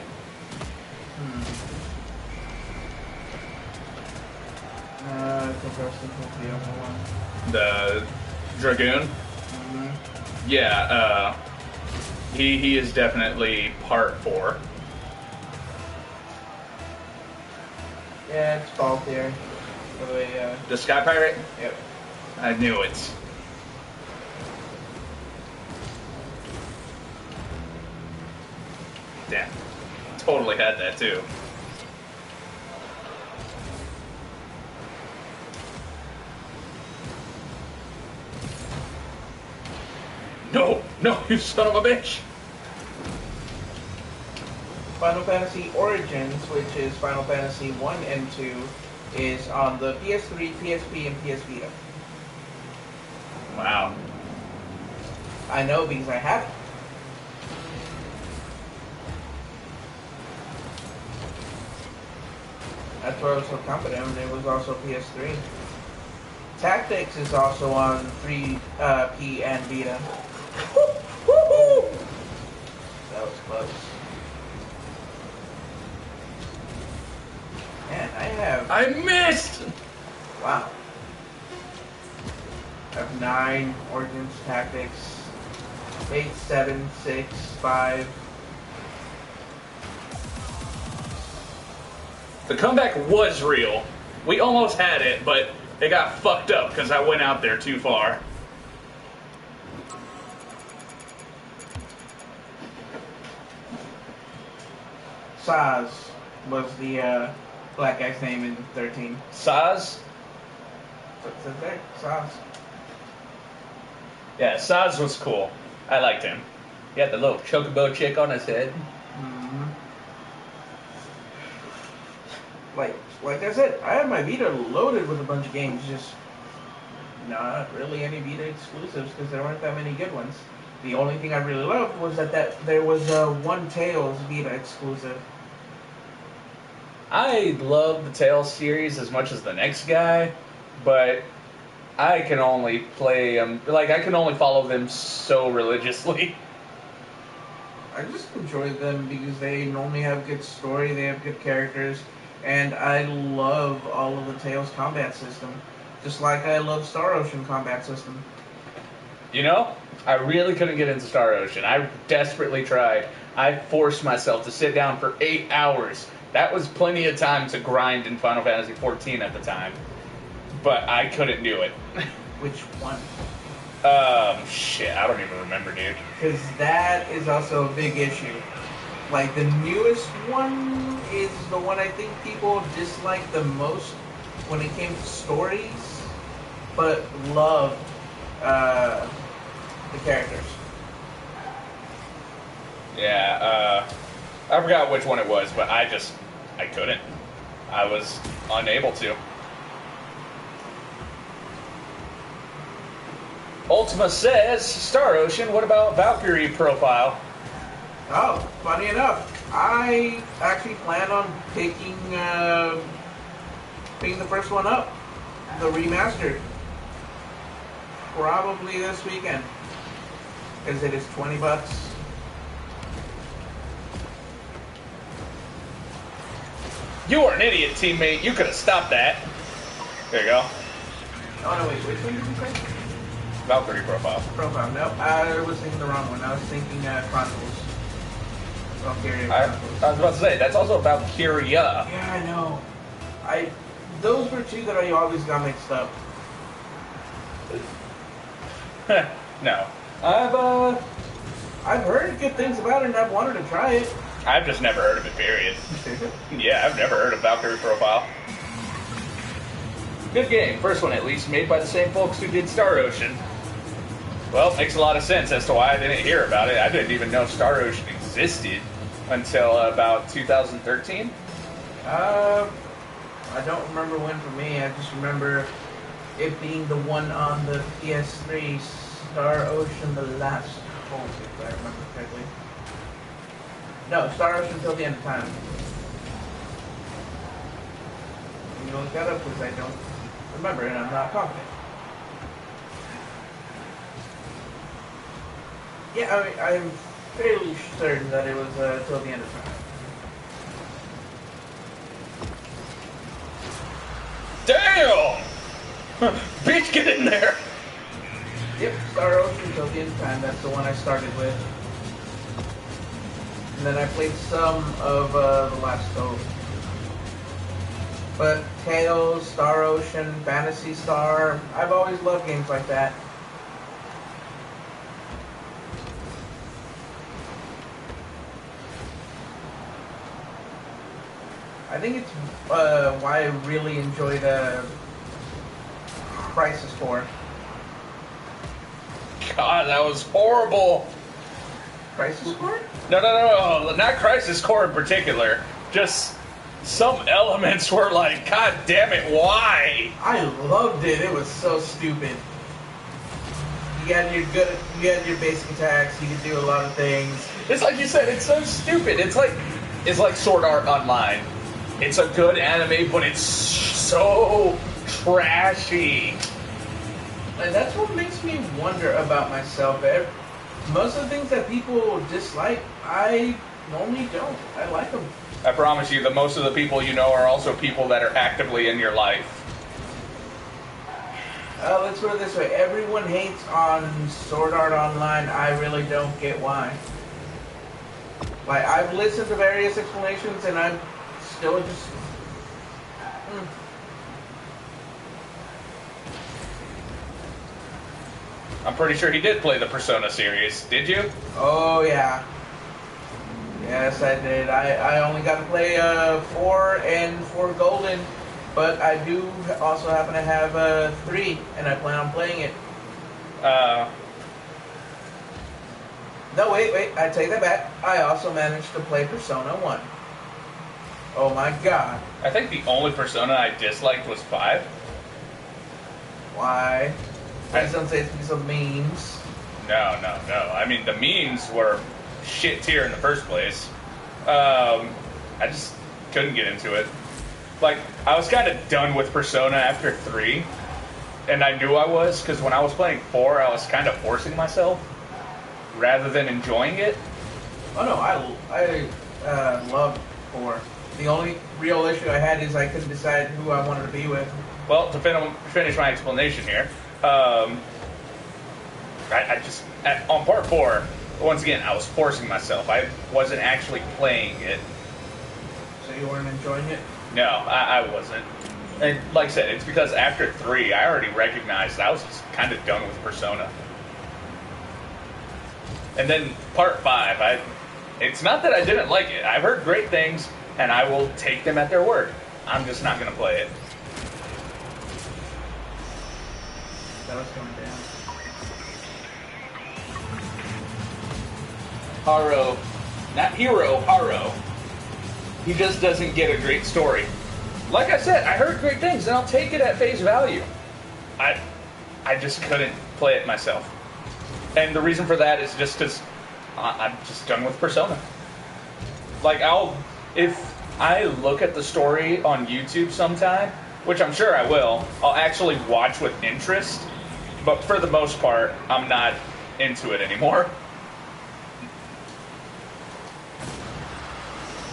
I think I was thinking of the other one. The Dragoon? Mm-hmm. Yeah, he is definitely part 4. Yeah, it's fault there. By the way, The Sky Pirate? yep. I knew it. Damn. Totally had that too. No! No, you son of a bitch! Final Fantasy Origins, which is Final Fantasy 1 and 2, is on the PS3, PSP, and PS Vita. Wow. I know because I have it. That's why I was so confident, and it was also PS3. Tactics is also on 3P and Vita. That was close. Man, I missed! Wow. I have 9 Origins Tactics. 8, 7, 6, 5. The comeback was real. We almost had it, but it got fucked up because I went out there too far. Saz was the black guy's name in 13. Saz? What's it there? Saz. Yeah, Saz was cool. I liked him. He had the little chocobo chick on his head. Mm-hmm. Like I said, I had my Vita loaded with a bunch of games, just not really any Vita exclusives because there weren't that many good ones. The only thing I really loved was that there was one Tales Vita exclusive. I love the Tales series as much as the next guy, but I can only play them, like, I can only follow them so religiously. I just enjoy them because they normally have good story, they have good characters, and I love all of the Tales combat system. Just like I love Star Ocean combat system. You know, I really couldn't get into Star Ocean. I desperately tried. I forced myself to sit down for 8 hours. That was plenty of time to grind in Final Fantasy XIV at the time. But I couldn't do it. Which one? Shit, I don't even remember, dude. Because that is also a big issue. Like, the newest one is the one I think people dislike the most when it came to stories, but loved the characters. Yeah, I forgot which one it was, but I couldn't. I was unable to. Ultima says, Star Ocean, what about Valkyrie profile? Oh, funny enough, I actually plan on picking the first one up, the remastered, probably this weekend, because it is $20. You were an idiot, teammate. You could have stopped that. There you go. Oh no, wait, which one did you say? Valkyrie profile. Profile. No, I was thinking the wrong one. I was thinking Chronicles. Valkyria Chronicles. I was about to say, that's also Valkyria. Yeah, I know. Those were two that I always got mixed up. No. I've heard good things about it and I've wanted to try it. I've just never heard of it, period. Yeah, I've never heard of Valkyrie profile. Good game. First one, at least, made by the same folks who did Star Ocean. Well, makes a lot of sense as to why I didn't hear about it. I didn't even know Star Ocean existed until about 2013. I don't remember when for me. I just remember it being the one on the PS3, Star Ocean: The Last Hope, if I remember correctly. No, Star Ocean Until the End of Time. Can you look that up? Because I don't remember and I'm not confident. Yeah, I mean, I'm fairly certain that it was Till the End of Time. Damn! Bitch, get in there! Yep, Star Ocean Till the End of Time. That's the one I started with. And then I played some of The Last Hope. But Tales, Star Ocean, Phantasy Star, I've always loved games like that. I think it's why I really enjoyed Crisis Core. God, that was horrible. Crisis Core? No, not Crisis Core in particular. Just some elements were like, God damn it, why? I loved it. It was so stupid. You had your basic attacks. You could do a lot of things. It's like you said, it's so stupid. It's like Sword Art Online. It's a good anime, but it's so trashy. And that's what makes me wonder about myself. Most of the things that people dislike, I normally don't. I like them. I promise you, the most of the people you know are also people that are actively in your life. Let's put it this way. Everyone hates on Sword Art Online. I really don't get why. Like, I've listened to various explanations, and I'm still just... I'm pretty sure he did play the Persona series. Did you? Oh, yeah. Yes, I did. I only got to play 4 and 4 Golden, but I do also happen to have 3, and I plan on playing it. No, wait, I take that back. I also managed to play Persona 1. Oh my god. I think the only Persona I disliked was 5. Why? Please don't say it's because of memes. No. I mean, the memes were shit tier in the first place. I just couldn't get into it. Like, I was kind of done with Persona after 3, and I knew I was, because when I was playing 4, I was kind of forcing myself, rather than enjoying it. Oh no, I loved 4. The only real issue I had is I couldn't decide who I wanted to be with. Well, to finish my explanation here, I just, on part 4, once again, I was forcing myself. I wasn't actually playing it. So you weren't enjoying it? No, I wasn't. And like I said, it's because after 3, I already recognized I was just kind of done with Persona. And then part 5, it's not that I didn't like it. I've heard great things, and I will take them at their word. I'm just not going to play it. That was going down. Haro not hero, Haro. He just doesn't get a great story. Like I said, I heard great things, and I'll take it at face value. I just couldn't play it myself. And the reason for that is just because I'm just done with Persona. Like, if I look at the story on YouTube sometime, which I'm sure I will, I'll actually watch with interest. But for the most part, I'm not into it anymore.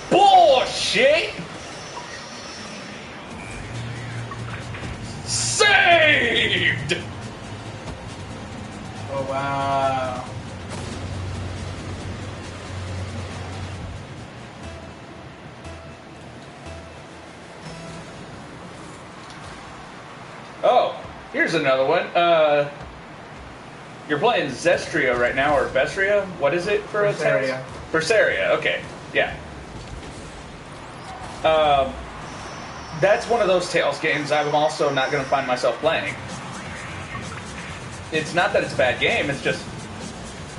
Bullshit! Saved! Oh, wow. Oh, here's another one. You're playing Zestria right now, or Vestria? What is it for Berseria. a Berseria, okay. Yeah. That's one of those Tales games I'm also not going to find myself playing. It's not that it's a bad game, it's just,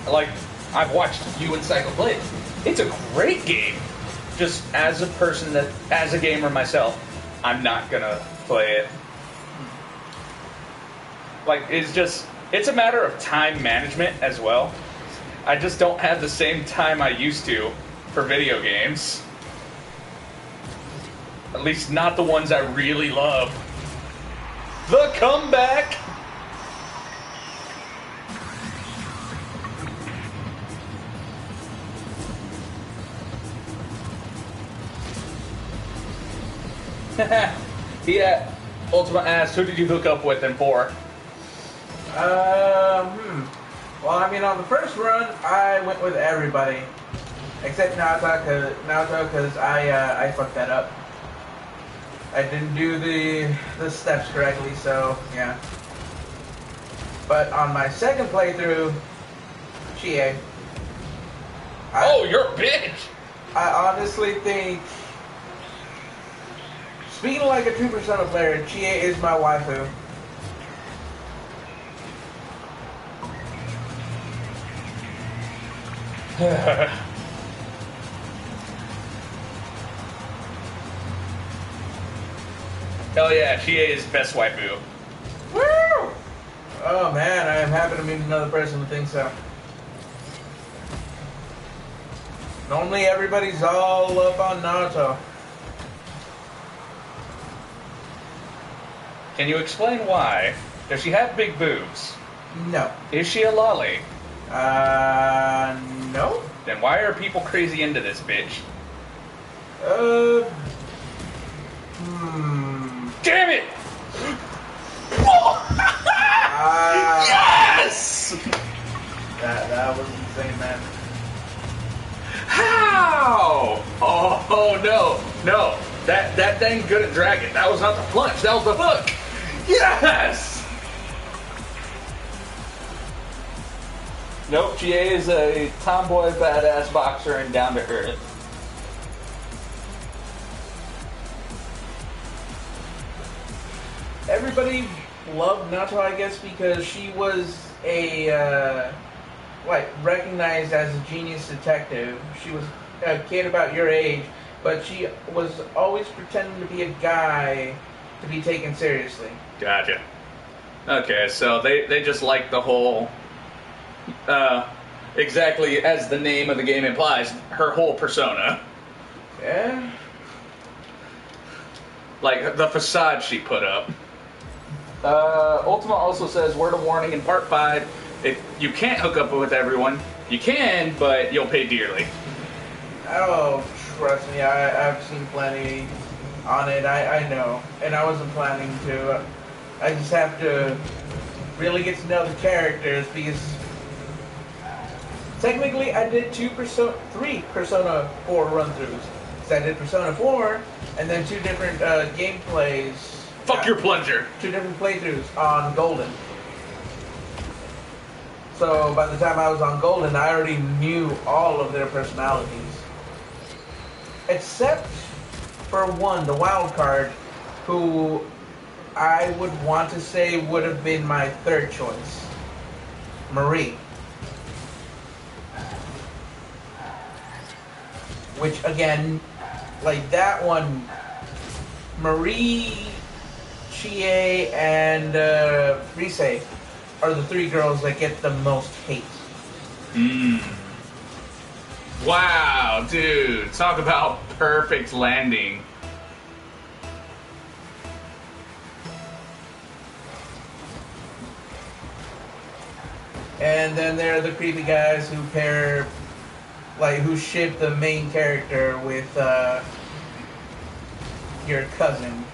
like, I've watched you and Cycle play it. It's a great game. Just as a person that, as a gamer myself, I'm not going to play it. Like, it's a matter of time management as well. I just don't have the same time I used to for video games. At least not the ones I really love. The Comeback! Yeah, Ultima asked, who did you hook up with in 4? Well, I mean, on the first run, I went with everybody. Except Naruto, because I fucked that up. I didn't do the steps correctly, so, yeah. But on my second playthrough, Chie. Oh, you're a bitch! I honestly think, speaking like a true Persona player, Chie is my waifu. Hell yeah, Chie is best waifu. Woo! Oh man, I am happy to meet another person who thinks so. Normally everybody's all up on Naruto. Can you explain why? Does she have big boobs? No. Is she a lolly? No. Then why are people crazy into this bitch? Damn it! Yes! That was insane, man. How? Oh no. That thing couldn't drag it. That was not the punch, that was the hook. Yes! Nope, GA is a tomboy badass boxer and down to earth. Everybody loved Naruto, I guess, because she was a recognized as a genius detective. She was a kid about your age, but she was always pretending to be a guy to be taken seriously. Gotcha. Okay, so they just like the whole, exactly as the name of the game implies, her whole persona. Yeah. Like the facade she put up. Ultima also says, word of warning in part 5, if you can't hook up with everyone, you can, but you'll pay dearly. Oh, trust me, I've seen plenty on it, I know. And I wasn't planning to. I just have to really get to know the characters, because technically I did 3 Persona 4 run-throughs. So I did Persona 4, and then 2 different gameplays. Fuck your plunger! 2 different playthroughs on Golden. So by the time I was on Golden, I already knew all of their personalities. Except for one, the wild card, who I would want to say would have been my 3rd choice. Marie. which again, like that one, Marie, Chie, and Rise are the three girls that get the most hate. Wow, dude. Talk about perfect landing. And then there are the creepy guys who pair, like, who ship the main character with your cousin.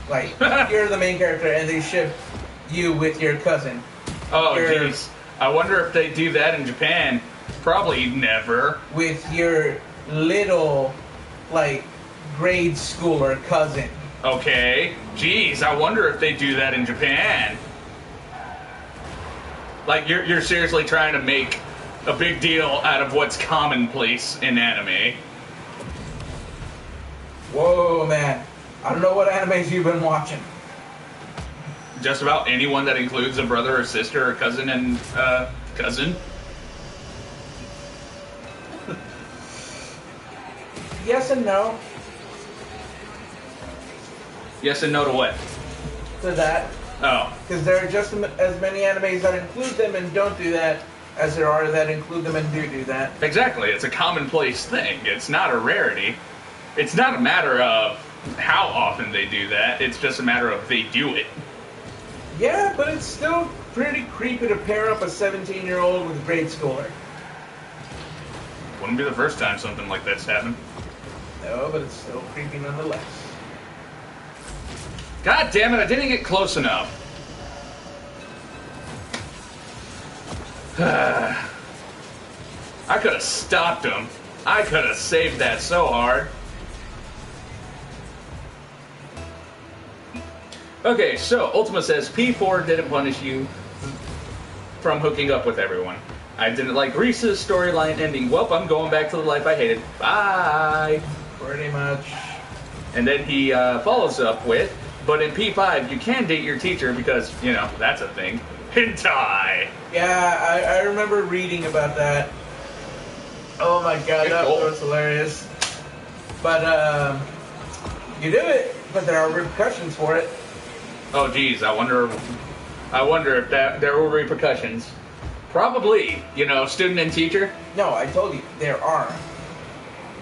Like, you're the main character and they ship you with your cousin. Oh, jeez. I wonder if they do that in Japan. Probably never. With your little, like, grade schooler cousin. Okay. Jeez, I wonder if they do that in Japan. Like, you're seriously trying to make a big deal out of what's commonplace in anime. Whoa, man. I don't know what animes you've been watching. Just about anyone that includes a brother or sister or cousin and cousin. Yes and no. Yes and no to what? To that. Oh. Because there are just as many animes that include them and don't do that as there are that include them and do that. Exactly. It's a commonplace thing. It's not a rarity. It's not a matter of how often they do that. It's just a matter of they do it. Yeah, but it's still pretty creepy to pair up a 17-year-old with a grade schooler. Wouldn't be the first time something like that's happened. No, but it's still creepy nonetheless. God damn it, I didn't get close enough. I could have stopped him. I could have saved that so hard. Okay, so Ultima says P4 didn't punish you from hooking up with everyone. I didn't like Reese's storyline ending. Well, I'm going back to the life I hated. Bye. Pretty much. And then he follows up with, but in P5 you can date your teacher because, you know, that's a thing. Hentai. Yeah, I remember reading about that. Oh my god, that was hilarious. But you do it, but there are repercussions for it. Oh geez, I wonder if there were repercussions. Probably, you know, student and teacher. No, I told you there are.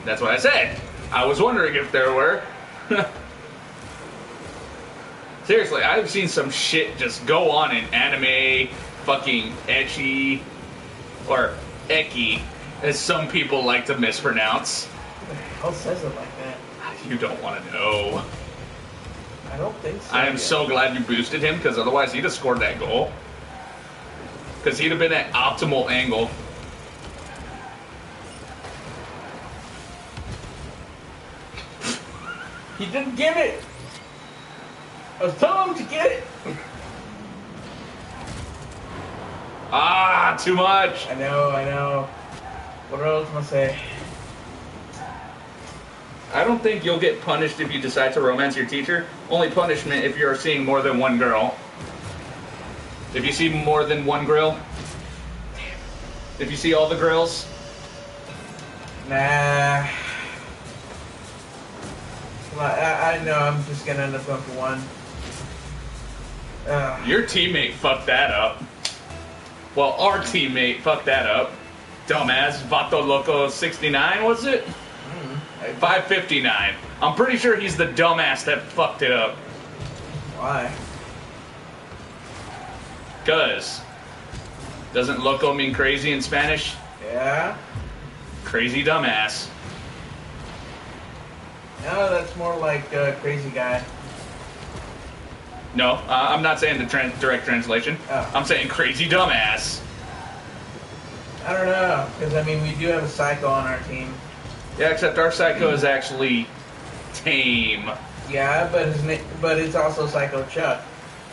That's what I said. I was wondering if there were. Seriously, I've seen some shit just go on in anime, fucking ecchi, or eki, as some people like to mispronounce. Who the hell says it like that? You don't want to know. I don't think so. I am so glad you boosted him, because otherwise he'd have scored that goal. Because he'd have been at optimal angle. He didn't get it! I was telling him to get it! Ah, too much! I know. What else am I say? I don't think you'll get punished if you decide to romance your teacher. Only punishment if you're seeing more than one girl. If you see more than one girl. If you see all the girls. Nah. I know I'm just gonna end up going for one. Your teammate fucked that up. Well, our teammate fucked that up. Dumbass. Vato Loco 69, was it? 559. I'm pretty sure he's the dumbass that fucked it up. Why? Cause doesn't loco mean crazy in Spanish? Yeah? Crazy dumbass. No, that's more like crazy guy. No, I'm not saying the direct translation. Oh. I'm saying crazy dumbass. I don't know, because I mean we do have a psycho on our team. Yeah, except our psycho is actually tame. Yeah, but it's also Psycho Chuck.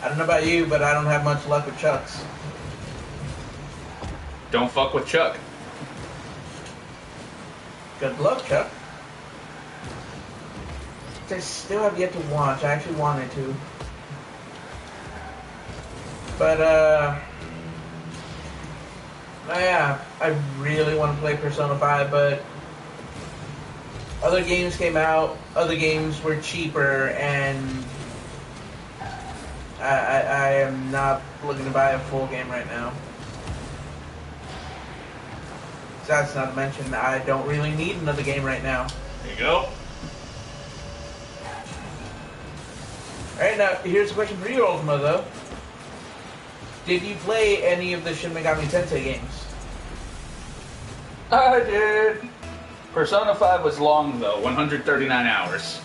I don't know about you, but I don't have much luck with Chucks. Don't fuck with Chuck. Good luck, Chuck. I still have yet to watch. I actually wanted to. But, yeah, I really want to play Persona 5, but Other games came out, other games were cheaper, and I am not looking to buy a full game right now. That's not to mention I don't really need another game right now. There you go. Alright, now here's a question for you, Ultima, though. Did you play any of the Shin Megami Tensei games? I did. Persona 5 was long, though. 139 hours.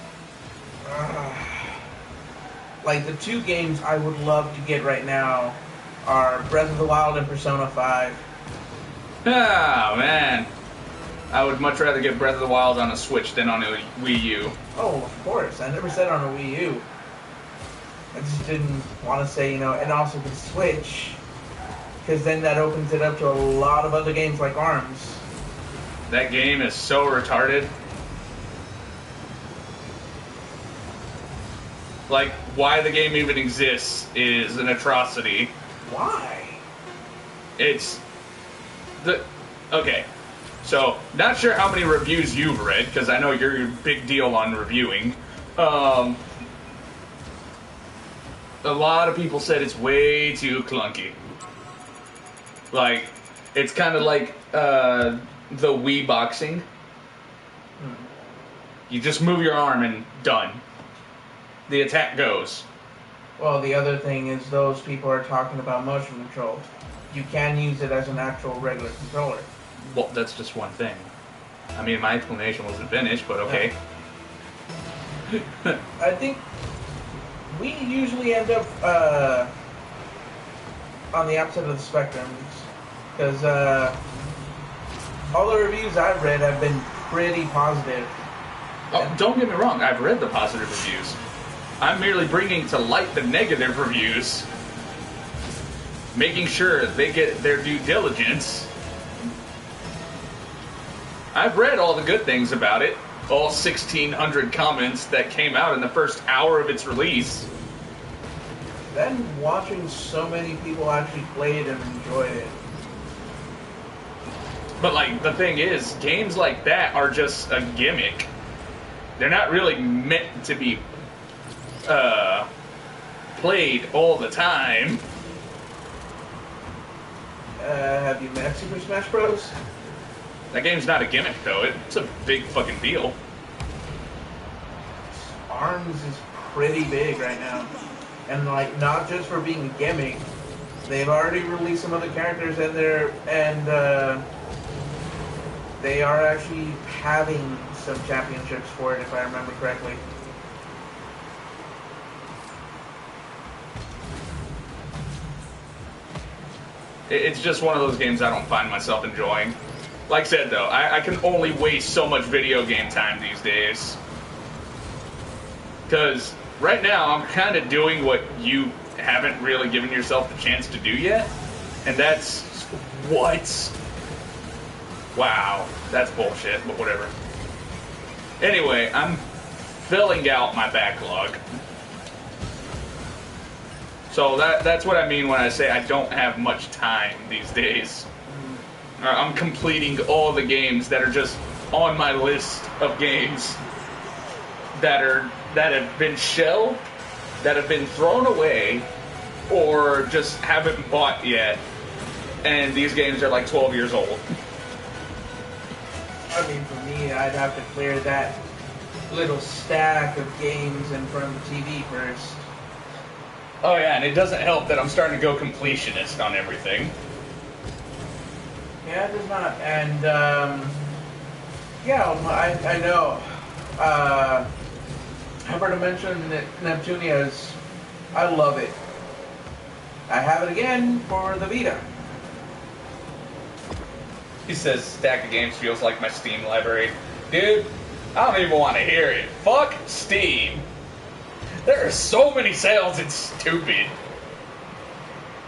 Like, the two games I would love to get right now are Breath of the Wild and Persona 5. Ah, man. I would much rather get Breath of the Wild on a Switch than on a Wii U. Oh, of course. I never said on a Wii U. I just didn't want to say, you know, and also the Switch. Because then that opens it up to a lot of other games like ARMS. That game is so retarded. Like, why the game even exists is an atrocity. Why? It's... Okay. So, not sure how many reviews you've read, because I know you're a big deal on reviewing. A lot of people said it's way too clunky. Like, it's kind of like the Wii boxing. You just move your arm and done. The attack goes. Well, the other thing is those people are talking about motion control. You can use it as an actual regular controller. Well, that's just one thing. I mean, my explanation wasn't finished, but okay. Yeah. I think we usually end up on the opposite of the spectrum. Because all the reviews I've read have been pretty positive. Oh, don't get me wrong, I've read the positive reviews. I'm merely bringing to light the negative reviews. Making sure they get their due diligence. I've read all the good things about it. All 1,600 comments that came out in the first hour of its release. Then watching so many people actually play it and enjoy it. But, like, the thing is, games like that are just a gimmick. They're not really meant to be played all the time. Have you met Super Smash Bros? That game's not a gimmick, though. It's a big fucking deal. ARMS is pretty big right now. And, like, not just for being a gimmick. They've already released some other characters in there, and they are actually having some championships for it, if I remember correctly. It's just one of those games I don't find myself enjoying. Like I said, though, I can only waste so much video game time these days. Because right now, I'm kind of doing what you haven't really given yourself the chance to do yet. And that's... What? Wow, that's bullshit, but whatever. Anyway, I'm filling out my backlog. So that's what I mean when I say I don't have much time these days. I'm completing all the games that are just on my list of games that have been shelved, that have been thrown away, or just haven't bought yet. And these games are like 12 years old. I mean, for me, I'd have to clear that little stack of games in front of the TV first. Oh yeah, and it doesn't help that I'm starting to go completionist on everything. Yeah, it does not. And, yeah, I know. I've heard him mention that Neptunia's, I love it. I have it again for the Vita. He says, stack of games feels like my Steam library. Dude, I don't even want to hear it. Fuck Steam. There are so many sales, it's stupid.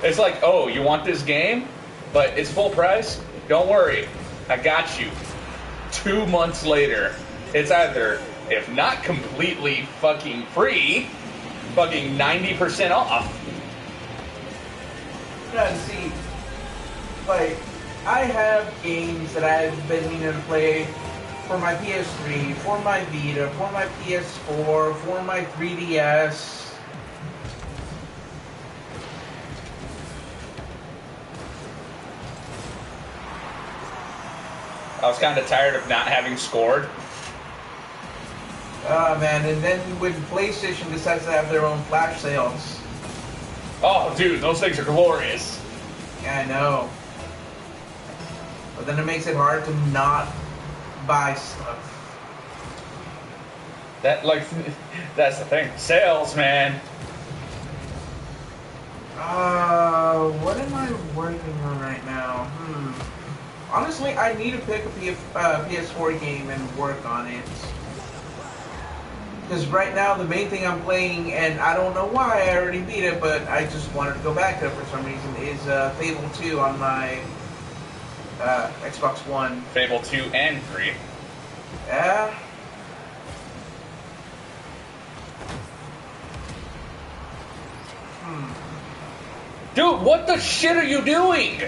It's like, oh, you want this game? But it's full price? Don't worry. I got you. 2 months later, it's either, if not completely fucking free, fucking 90% off. Yeah, and see, like, I have games that I've been meaning to play for my PS3, for my Vita, for my PS4, for my 3DS. I was kind of tired of not having scored. Oh man, and then when PlayStation decides to have their own flash sales. Oh, dude, those things are glorious. Yeah, I know. But then it makes it hard to not buy stuff. That's the thing. Sales, man. What am I working on right now? Honestly, I need to pick a PS4 game and work on it. Because right now, the main thing I'm playing, and I don't know why, I already beat it, but I just wanted to go back to it for some reason, is Fable 2 on my Xbox One. Fable 2 and 3. Yeah. Dude, what the shit are you doing?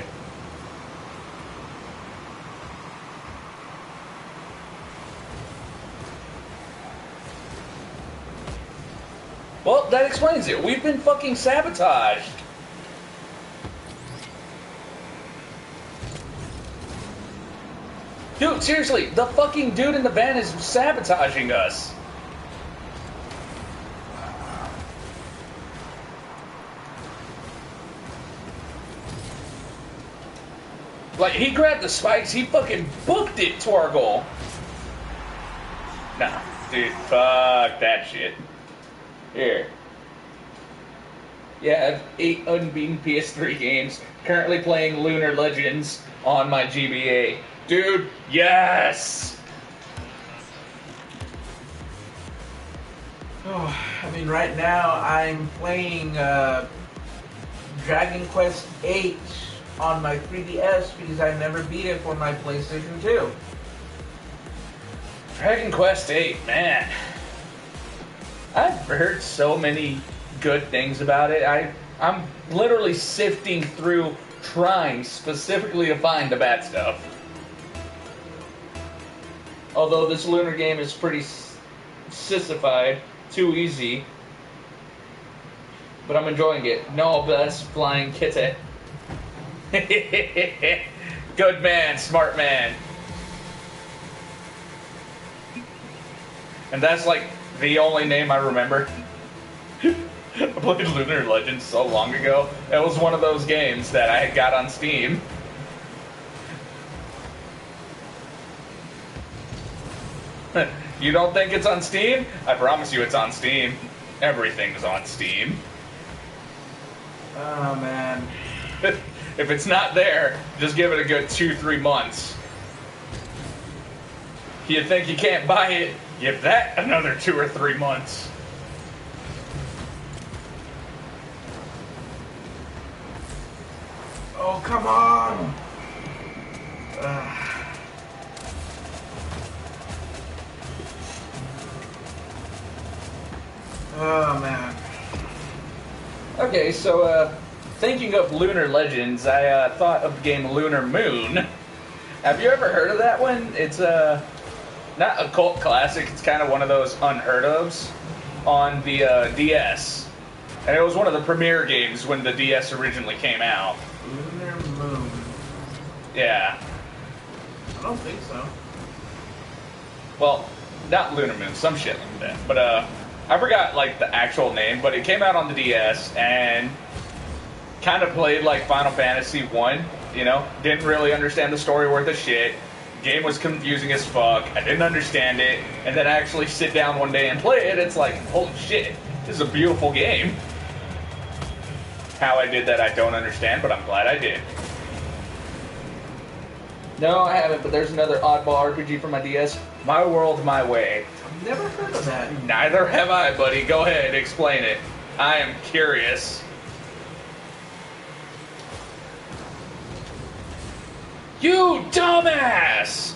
Well, that explains it. We've been fucking sabotaged. Dude, seriously, the fucking dude in the van is sabotaging us. Like, he grabbed the spikes, he fucking booked it to our goal. Nah, dude, fuck that shit. Here. Yeah, I have 8 unbeaten PS3 games. Currently playing Lunar Legends on my GBA. Dude, yes! Oh, I mean, right now I'm playing Dragon Quest VIII on my 3DS because I never beat it for my PlayStation 2. Dragon Quest VIII, man. I've heard so many good things about it. I'm literally sifting through trying specifically to find the bad stuff. Although this lunar game is pretty sissified, too easy. But I'm enjoying it. No, that's flying kitty. Good man, smart man. And that's like the only name I remember. I played Lunar Legends so long ago. It was one of those games that I got on Steam. You don't think it's on Steam? I promise you it's on Steam. Everything's on Steam. Oh, man. If it's not there, just give it a good 2-3 months. You think you can't buy it? Give that another 2 or 3 months. Oh, come on! Oh, man. Okay, so, thinking of Lunar Legends, I thought of the game Lunar Moon. Have you ever heard of that one? It's not a cult classic, it's kind of one of those unheard ofs on the DS. And it was one of the premier games when the DS originally came out. Lunar Moon. Yeah. I don't think so. Well, not Lunar Moon, some shit like that. But, I forgot, like, the actual name, but it came out on the DS, and kind of played like Final Fantasy 1, you know? Didn't really understand the story worth a shit. Game was confusing as fuck. I didn't understand it. And then I actually sit down one day and play it, it's like, holy shit, this is a beautiful game. How I did that, I don't understand, but I'm glad I did. No, I haven't, but there's another oddball RPG for my DS. My World, My Way. I've never heard of that. Neither have I, buddy. Go ahead, explain it. I am curious. You dumbass!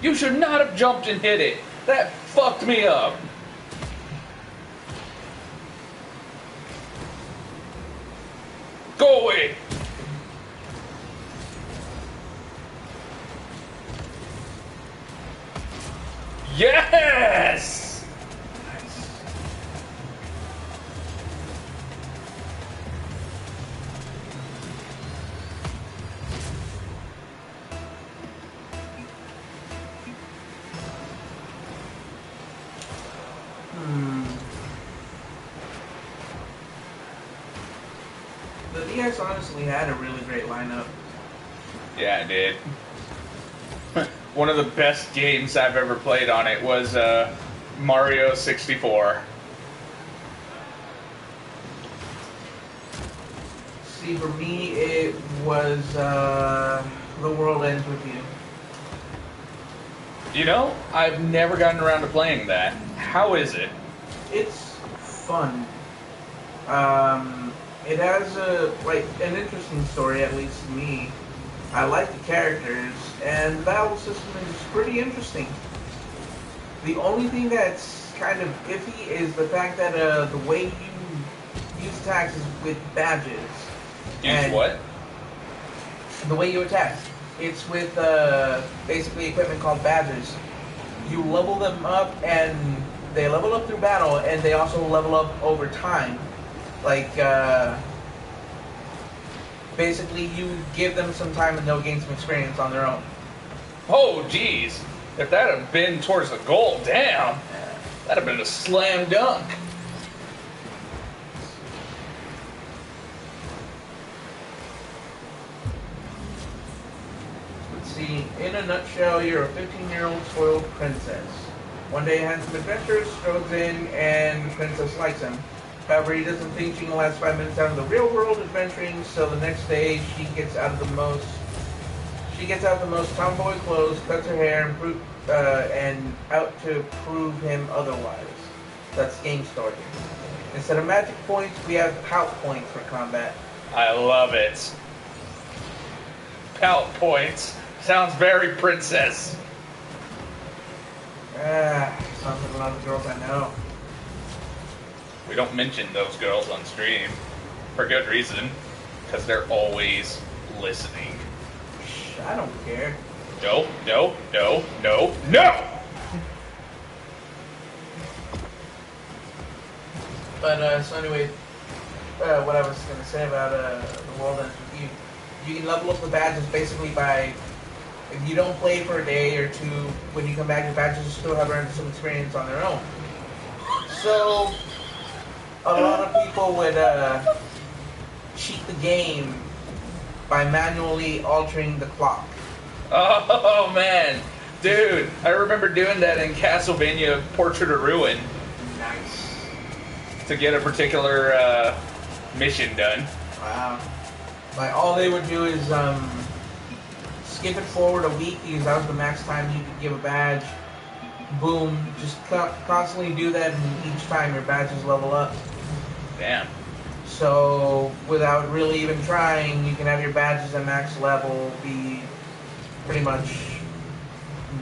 You should not have jumped and hit it. That fucked me up. Go away. NES honestly had a really great lineup. Yeah, it did. One of the best games I've ever played on it was Mario 64. See, for me, it was The World Ends With You. You know, I've never gotten around to playing that. How is it? It's fun. It has an interesting story, at least to me. I like the characters, and the battle system is pretty interesting. The only thing that's kind of iffy is the fact that the way you use attacks is with badges. Use what? The way you attack. It's with basically equipment called badges. You level them up, and they level up through battle, and they also level up over time. Like, basically you give them some time and they'll gain some experience on their own. Oh, geez. If that had been towards the goal, damn. That'd have been a slam dunk. Let's see, in a nutshell, you're a 15-year-old spoiled princess. One day, a handsome adventurer strolls in and the princess likes him. However, he doesn't think she can last 5 minutes out of the real world adventuring, so the next day she gets out the most tomboy clothes, cuts her hair, and out to prove him otherwise. That's game story. Instead of magic points, we have pout points for combat. I love it. Pout points. Sounds very princess. Sounds like a lot of girls I know. We don't mention those girls on stream. For good reason. Because they're always listening. Shh, I don't care. No, no, no, no, no! But, so anyway, what I was going to say about The World Ends With You, you can level up the badges basically by, if you don't play for a day or two, when you come back, your badges still have earned some experience on their own. So, a lot of people would cheat the game by manually altering the clock. Oh, man. Dude, I remember doing that in Castlevania Portrait of Ruin. Nice. To get a particular mission done. Wow. Like, all they would do is skip it forward a week because that was the max time you could give a badge. Boom. Just constantly do that, and each time your badges level up. Damn. So, without really even trying, you can have your badges at max level be pretty much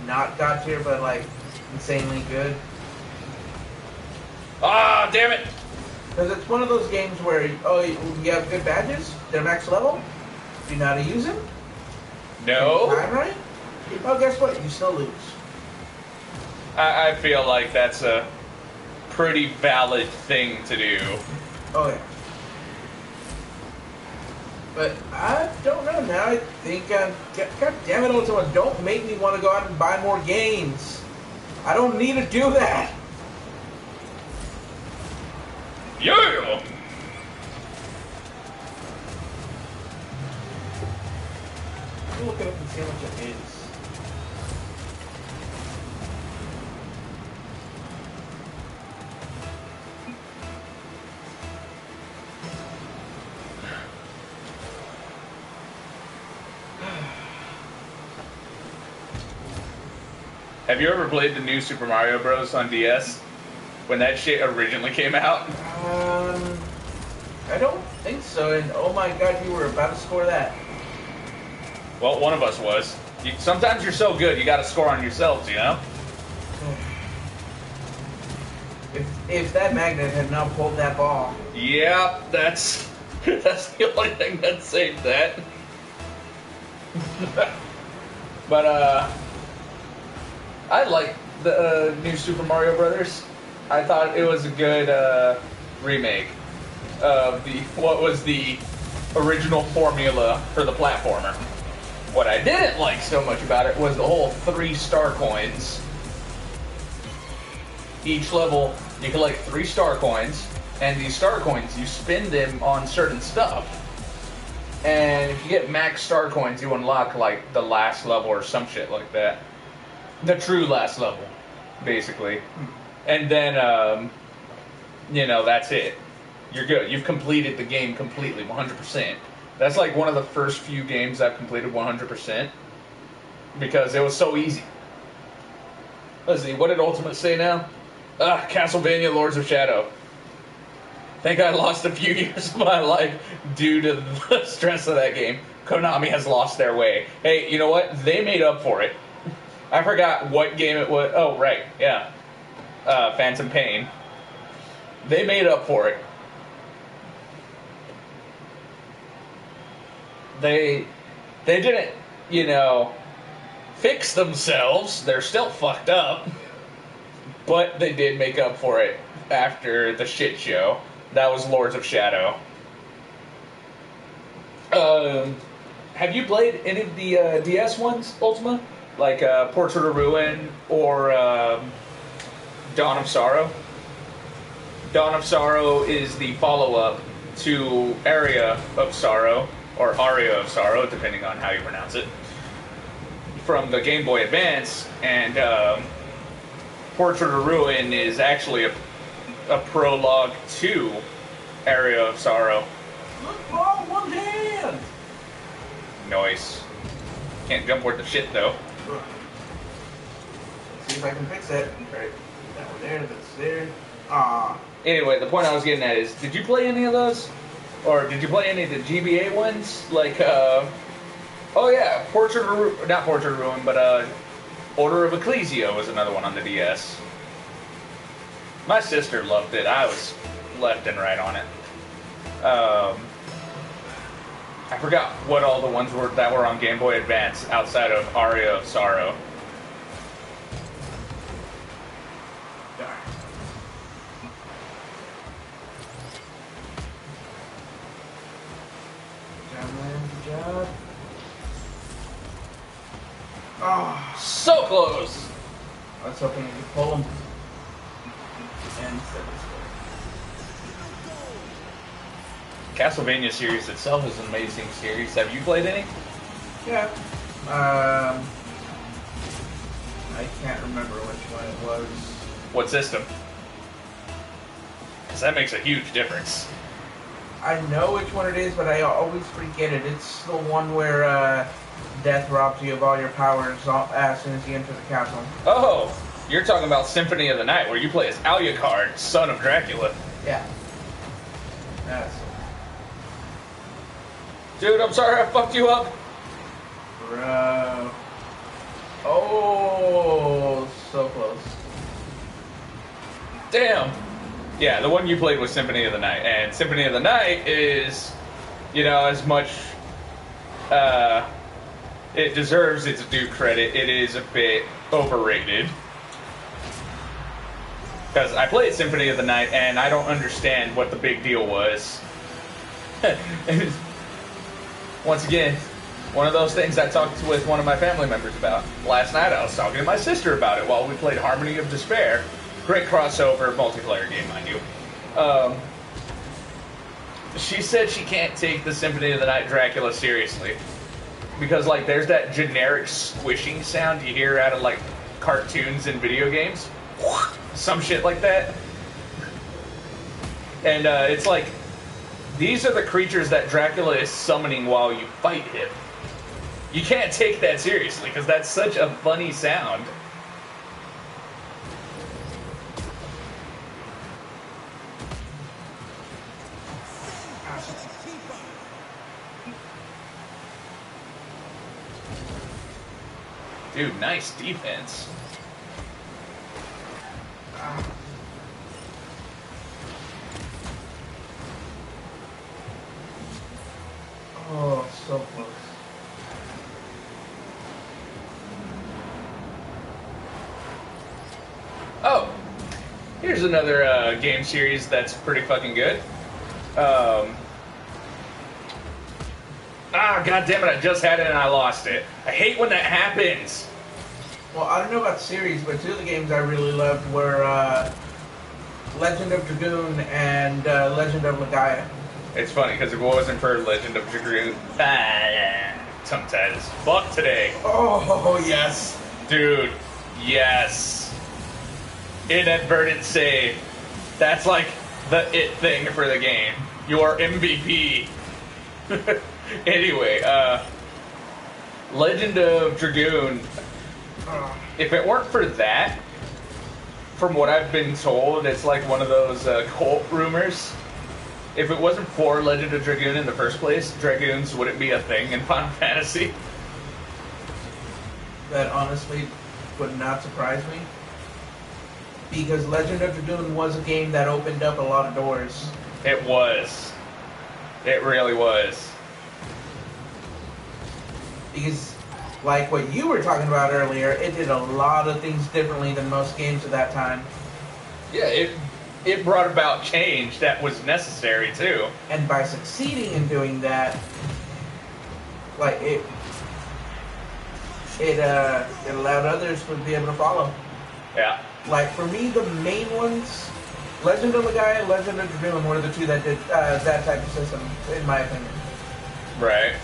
not god tier, but like insanely good. Ah, damn it! Because it's one of those games where, you have good badges, they're max level, do you know how to use them? No. Time right? Well, guess what? You still lose. I feel like that's a pretty valid thing to do. Oh, yeah. But I don't know now. I think, God damn it, Ultima, don't make me want to go out and buy more games. I don't need to do that. Yeah! Let me look it up and see how much it is. Have you ever played the new Super Mario Bros. On DS? When that shit originally came out? I don't think so, and oh my god, you were about to score that. Well, one of us was. Sometimes you're so good, you gotta score on yourselves, you know? If that magnet had not pulled that ball. Yeah, that's the only thing that saved that. But, I like the new Super Mario Brothers. I thought it was a good remake of what was the original formula for the platformer. What I didn't like so much about it was the whole 3 star coins. Each level, you collect 3 star coins, and these star coins, you spend them on certain stuff. And if you get max star coins, you unlock like the last level or some shit like that. The true last level, basically. And then, you know, that's it. You're good. You've completed the game completely, 100%. That's like one of the first few games I've completed 100%. Because it was so easy. Let's see, what did Ultimate say now? Castlevania Lords of Shadow. Think I lost a few years of my life due to the stress of that game. Konami has lost their way. Hey, you know what? They made up for it. I forgot what game it was. Oh, right, yeah. Phantom Pain. They made up for it. They didn't, you know, fix themselves. They're still fucked up. But they did make up for it after the shit show. That was Lords of Shadow. Have you played any of the DS ones, Ultima? Like Portrait of Ruin or Dawn of Sorrow? Dawn of Sorrow is the follow-up to Area of Sorrow, or Aria of Sorrow, depending on how you pronounce it, from the Game Boy Advance, and Portrait of Ruin is actually a prologue to Area of Sorrow. Oh, one hand! Nice. Can't jump worth the shit, though. See if I can fix that. Right. That one there, that's there. Anyway, the point I was getting at is, did you play any of those? Or did you play any of the GBA ones? Like, oh yeah, not Portrait of Ruin, but Order of Ecclesia was another one on the DS. My sister loved it. I was left and right on it. I forgot what all the ones were that were on Game Boy Advance outside of Aria of Sorrow. Darn. Good job. Oh, So close! I was hoping I could pull him. And set this way. Castlevania series itself is an amazing series. Have you played any? Yeah. I can't remember which one it was. What system? Because that makes a huge difference. I know which one it is, but I always forget it. It's the one where death robs you of all your powers as soon as you enter the castle. Oh, you're talking about Symphony of the Night, where you play as Alucard, son of Dracula. Yeah. That's Dude, I'm sorry I fucked you up. Bro. Oh, so close. Damn. Yeah, the one you played was Symphony of the Night, and Symphony of the Night is, you know, as much it deserves its due credit, it is a bit overrated. Because I played Symphony of the Night, and I don't understand what the big deal was. Once again, one of those things I talked with one of my family members about. Last night I was talking to my sister about it while we played Harmony of Despair. Great crossover multiplayer game, mind you. She said she can't take the Symphony of the Night Dracula seriously. Because, like, there's that generic squishing sound you hear out of, like, cartoons and video games. Some shit like that. And it's like, these are the creatures that Dracula is summoning while you fight him. You can't take that seriously, because that's such a funny sound. Dude, nice defense. Oh, so close. Oh, here's another game series that's pretty fucking good. God damn it, I just had it and I lost it. I hate when that happens. Well, I don't know about the series, but two of the games I really loved were Legend of Dragoon and Legend of Legaia. It's funny because if it wasn't for Legend of Dragoon, tongue tied as fuck today. Oh, yes. Dude, yes. Inadvertent save. That's like the it thing for the game. Your MVP. Anyway, Legend of Dragoon, if it weren't for that, from what I've been told, it's like one of those cult rumors. If it wasn't for Legend of Dragoon in the first place, Dragoons wouldn't be a thing in Final Fantasy. That honestly would not surprise me. Because Legend of Dragoon was a game that opened up a lot of doors. It was. It really was. Because, like what you were talking about earlier, it did a lot of things differently than most games at that time. Yeah, it brought about change that was necessary too. And by succeeding in doing that, like it allowed others to be able to follow. Yeah. Like for me, the main ones, Legend of Legaia, Legend of Dragoon were the two that did that type of system, in my opinion. Right.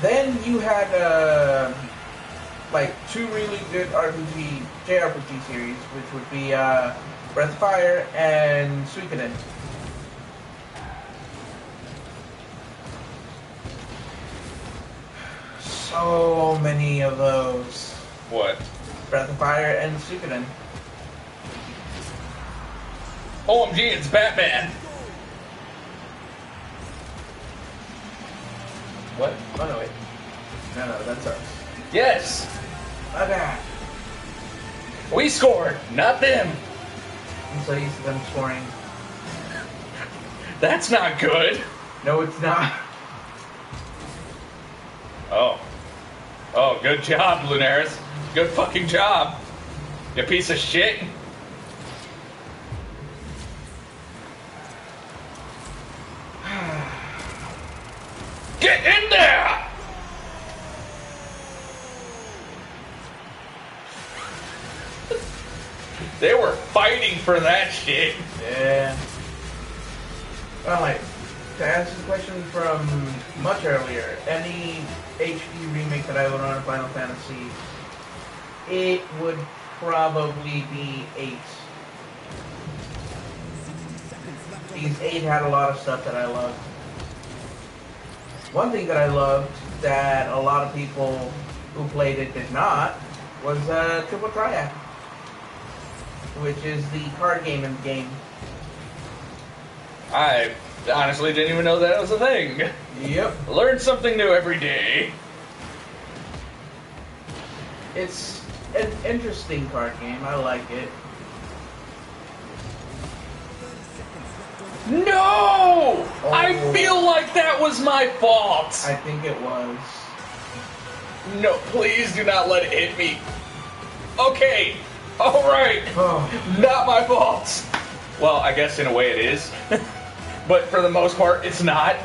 Then you had like two really good JRPG series, which would be Breath of Fire and Suikoden. So many of those. What? Breath of Fire and Suikoden. OMG, it's Batman! What? Oh no, wait. No, that's us. Yes! Okay. We scored, not them! I'm so used to them scoring. That's not good! No, it's not. Oh. Oh, good job, Lunaris. Good fucking job. You piece of shit. Get in there! They were fighting for that shit. Yeah. Well, like, to answer the question from much earlier, any HD remake that I would run in Final Fantasy, it would probably be 8. Because 8 had a lot of stuff that I loved. One thing that I loved that a lot of people who played it did not was Triple Triad, which is the card game in the game. I honestly didn't even know that was a thing. Yep. Learn something new every day. It's an interesting card game. I like it. No! Oh. I feel like that was my fault. I think it was. No, please do not let it hit me. Okay. Alright. Oh. Not my fault. Well, I guess in a way it is. But for the most part, it's not.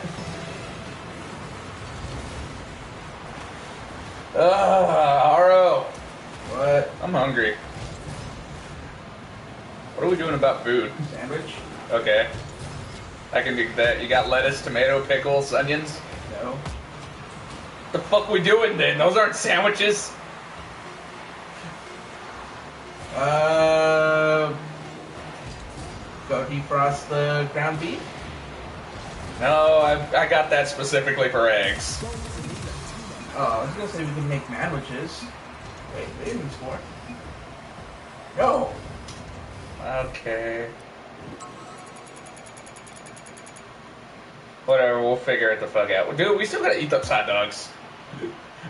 RO. What? I'm hungry. What are we doing about food? Sandwich? Okay. I can do that. You got lettuce, tomato, pickles, onions? No. The fuck we doing then? Those aren't sandwiches. Go defrost the ground beef? No, I got that specifically for eggs. Oh, I was gonna say we can make sandwiches. Wait, they didn't score. No. Okay. Whatever, we'll figure it the fuck out. Dude, we still gotta eat those hot dogs.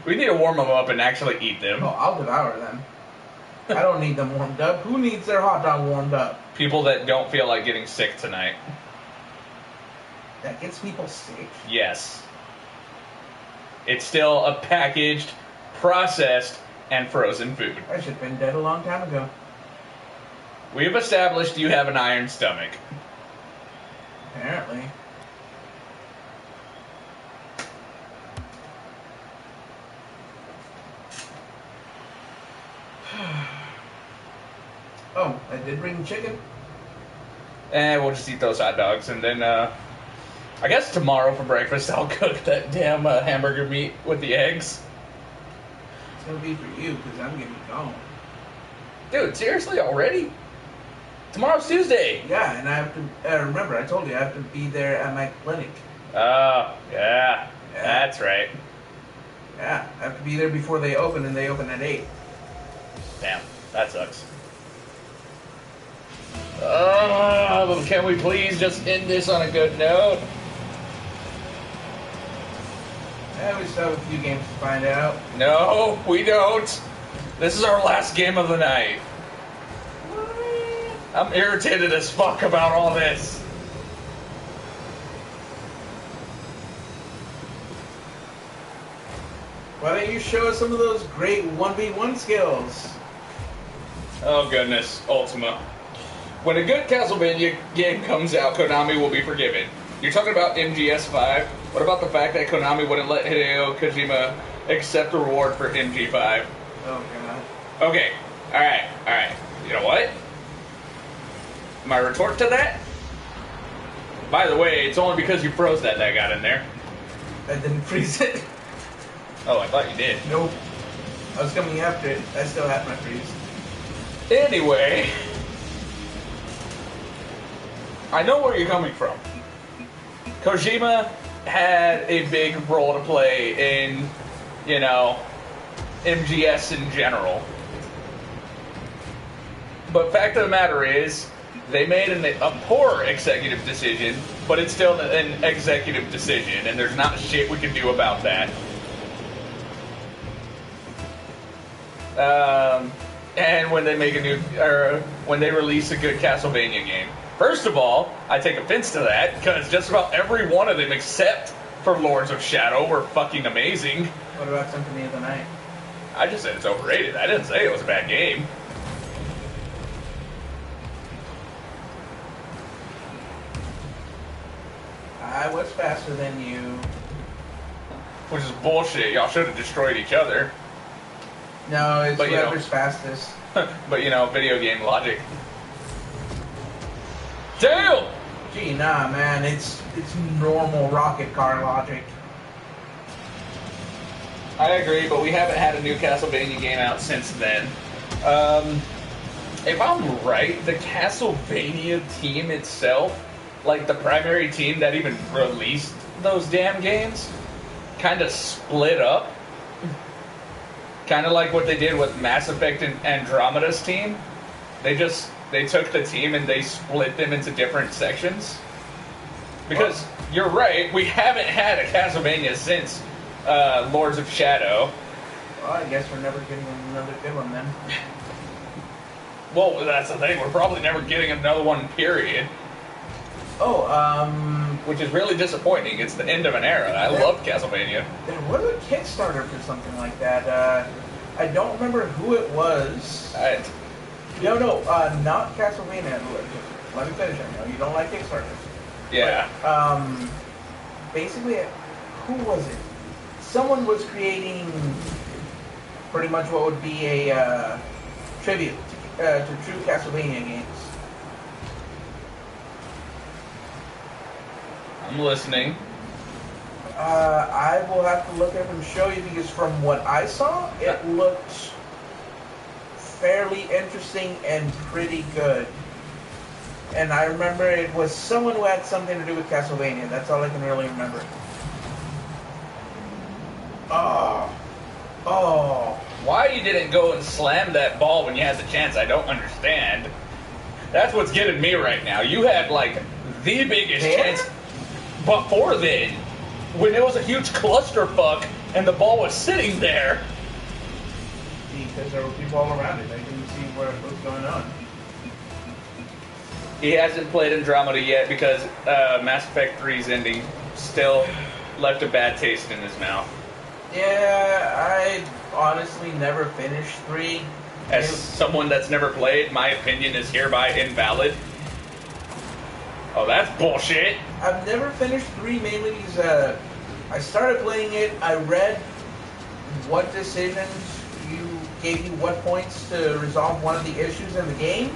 We need to warm them up and actually eat them. Oh, I'll devour them. I don't need them warmed up. Who needs their hot dog warmed up? People that don't feel like getting sick tonight. That gets people sick. Yes. It's still a packaged, processed, and frozen food. I should have been dead a long time ago. We have established you have an iron stomach. Apparently. Oh, I did bring chicken. And we'll just eat those hot dogs, and then I guess tomorrow for breakfast I'll cook that damn hamburger meat with the eggs. It's gonna be for you because I'm getting gone. Dude, seriously, already? Tomorrow's Tuesday. Yeah, and I have to remember. I told you I have to be there at my clinic. Oh, yeah, that's right. Yeah, I have to be there before they open, and they open at 8. Damn, that sucks. But can we please just end this on a good note? Yeah, we still have a few games to find out. No, we don't. This is our last game of the night. I'm irritated as fuck about all this. Why don't you show us some of those great 1v1 skills? Oh goodness, Ultima. When a good Castlevania game comes out, Konami will be forgiven. You're talking about MGS5? What about the fact that Konami wouldn't let Hideo Kojima accept the reward for MG5? Oh god. Okay, alright. You know what? My retort to that? By the way, it's only because you froze that got in there. I didn't freeze it. Oh, I thought you did. Nope. I was coming after it. I still have my freeze. Anyway, I know where you're coming from. Kojima had a big role to play in, MGS in general. But fact of the matter is, they made a poor executive decision, but it's still an executive decision, and there's not shit we can do about that. And when they make when they release a good Castlevania game. First of all, I take offense to that, because just about every one of them, except for Lords of Shadow, were fucking amazing. What about Symphony of the Night? I just said it's overrated. I didn't say it was a bad game. I was faster than you. Which is bullshit. Y'all should have destroyed each other. No, it's But, whoever's fastest. But, video game logic. Damn! Gee, nah, man, it's normal rocket car logic. I agree, but we haven't had a new Castlevania game out since then. If I'm right, the Castlevania team itself, like the primary team that even released those damn games, kind of split up. Kind of like what they did with Mass Effect and Andromeda's team. They took the team and they split them into different sections. Because you're right, we haven't had a Castlevania since Lords of Shadow. Well, I guess we're never getting another good one then. Well, that's the thing. We're probably never getting another one, period. Oh, Which is really disappointing. It's the end of an era. I loved Castlevania. there was a Kickstarter for something like that. I don't remember who it was. No, not Castlevania. Let me finish. I know you don't like Kickstarters. Yeah. But, basically, who was it? Someone was creating pretty much what would be a tribute to true Castlevania games. I'm listening. I will have to look up and show you because from what I saw, it looked fairly interesting and pretty good. And I remember it was someone who had something to do with Castlevania. That's all I can really remember. Oh. Why you didn't go and slam that ball when you had the chance, I don't understand. That's what's getting me right now. You had, like, the biggest chance before then, when it was a huge clusterfuck and the ball was sitting there. Because there were people all around it. I didn't see what was going on. He hasn't played Andromeda yet because Mass Effect 3's ending still left a bad taste in his mouth. Yeah, I honestly never finished 3. As someone that's never played, my opinion is hereby invalid. Oh, that's bullshit. I've never finished 3 mainly because I started playing it, I read what decisions gave you what points to resolve one of the issues in the game.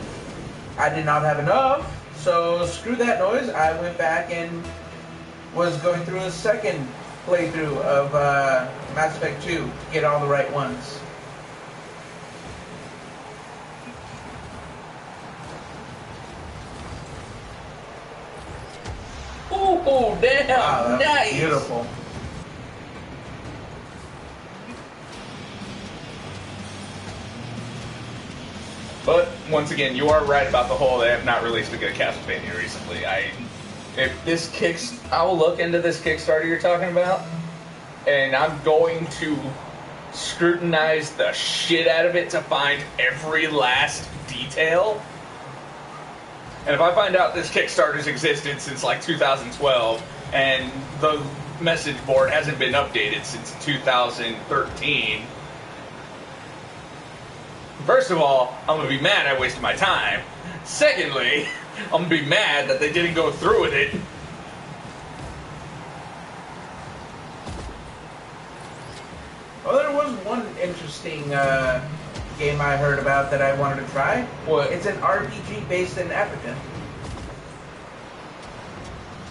I did not have enough, so screw that noise. I went back and was going through a second playthrough of Mass Effect 2 to get all the right ones. Ooh, damn, Wow, that's nice. beautiful. But once again, you are right about the whole. They have not released a good Castlevania recently. I will look into this Kickstarter you're talking about, and I'm going to scrutinize the shit out of it to find every last detail. And if I find out this Kickstarter's existed since like 2012, and the message board hasn't been updated since 2013. First of all, I'm going to be mad I wasted my time. Secondly, I'm going to be mad that they didn't go through with it. Well, there was one interesting game I heard about that I wanted to try. What? It's an RPG based in Africa.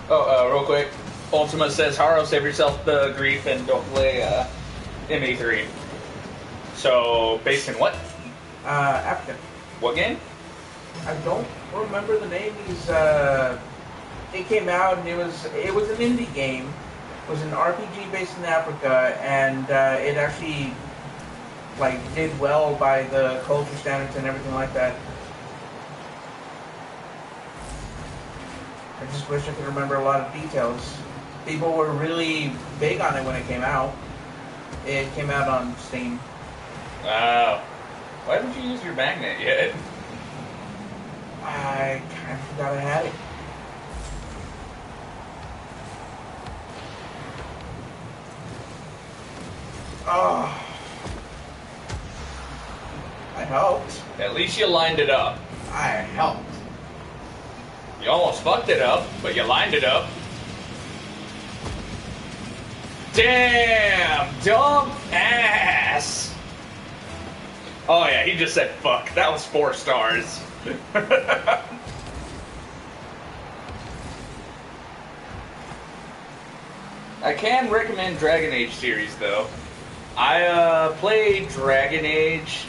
Oh, real quick. Ultima says, Haro, save yourself the grief and don't play ME3. So, based in what? Africa. What game? I don't remember the name. It came out and it was an indie game. It was an RPG based in Africa, and it actually did well by the culture standards and everything like that. I just wish I could remember a lot of details. People were really big on it when it came out. It came out on Steam. Wow. Why haven't you used your magnet yet? I kind of forgot I had it. Oh. I helped. At least you lined it up. I helped. You almost fucked it up, but you lined it up. Damn! Dumb ass! Oh yeah, he just said fuck. That was 4 stars. I can recommend Dragon Age series though. I played Dragon Age,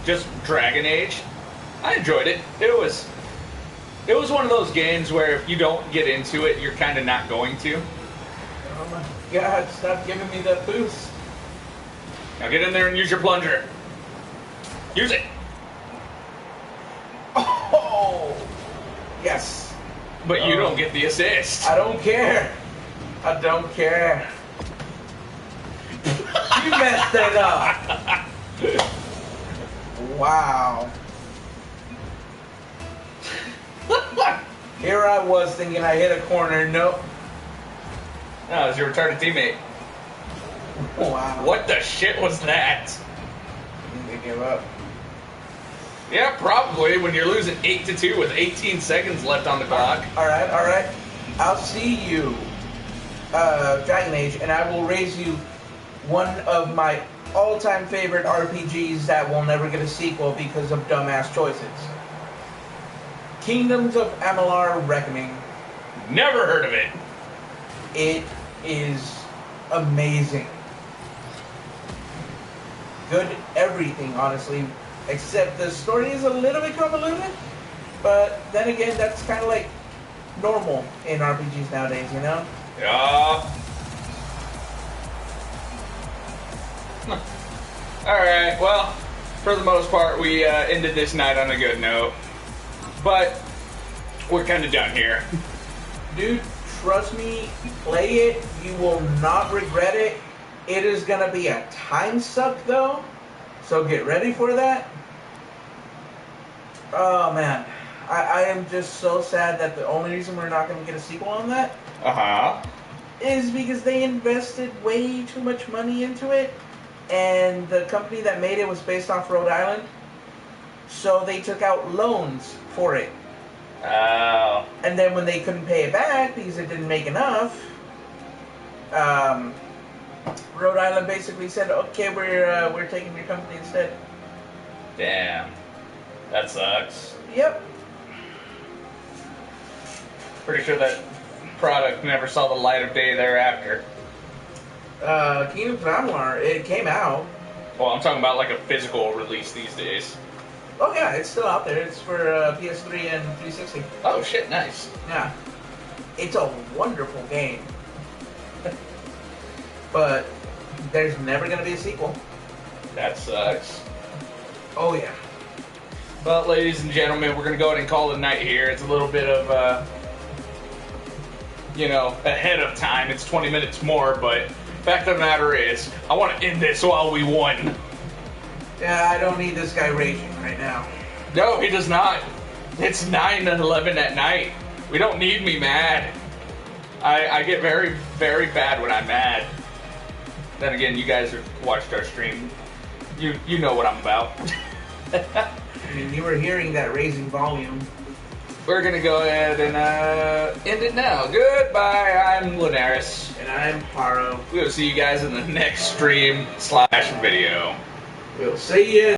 just Dragon Age. I enjoyed it. It was one of those games where if you don't get into it, you're kind of not going to. Oh my god, stop giving me that boost. Now get in there and use your plunger. Use it. Oh! Yes. But you don't get the assist. I don't care. I don't care. You messed it up. Wow. Here I was thinking I hit a corner. Nope. No, it was your retarded teammate. Wow. What the shit was that? I think they give up. Yeah, probably when you're losing 8-2 with 18 seconds left on the clock. Alright, alright. I'll see you, Dragon Age, and I will raise you one of my all-time favorite RPGs that will never get a sequel because of dumbass choices. Kingdoms of Amalur Reckoning. Never heard of it. It is amazing. Good everything, honestly. Except the story is a little bit convoluted. But then again, that's kind of like normal in RPGs nowadays, you know? Yeah. Alright, well, for the most part, we ended this night on a good note. But we're kind of done here. Dude, trust me, play it. You will not regret it. It is going to be a time suck, though. So get ready for that. Oh, man. I am just so sad that the only reason we're not going to get a sequel on that is because they invested way too much money into it. And the company that made it was based off Rhode Island. So they took out loans for it. Oh. And then when they couldn't pay it back because it didn't make enough, Rhode Island basically said, "Okay, we're taking your company instead." Damn. That sucks. Yep. Pretty sure that product never saw the light of day thereafter. Kingdom of Amalur, it came out. Well, I'm talking about like a physical release these days. Oh yeah, it's still out there. It's for PS3 and 360. Oh shit, nice. Yeah. It's a wonderful game. But there's never going to be a sequel. That sucks. Oh yeah. Well, ladies and gentlemen, we're going to go ahead and call it a night here. It's a little bit of, ahead of time. It's 20 minutes more, but fact of the matter is, I want to end this while we won. Yeah, I don't need this guy raging right now. No, he does not. It's 9:11 at night. We don't need me mad. I get very, very bad when I'm mad. Then again, you guys have watched our stream. You know what I'm about. I mean, you were hearing that raising volume. We're gonna go ahead and end it now. Goodbye. I'm Linares. And I'm Haro. We'll see you guys in the next stream /video. We'll see you.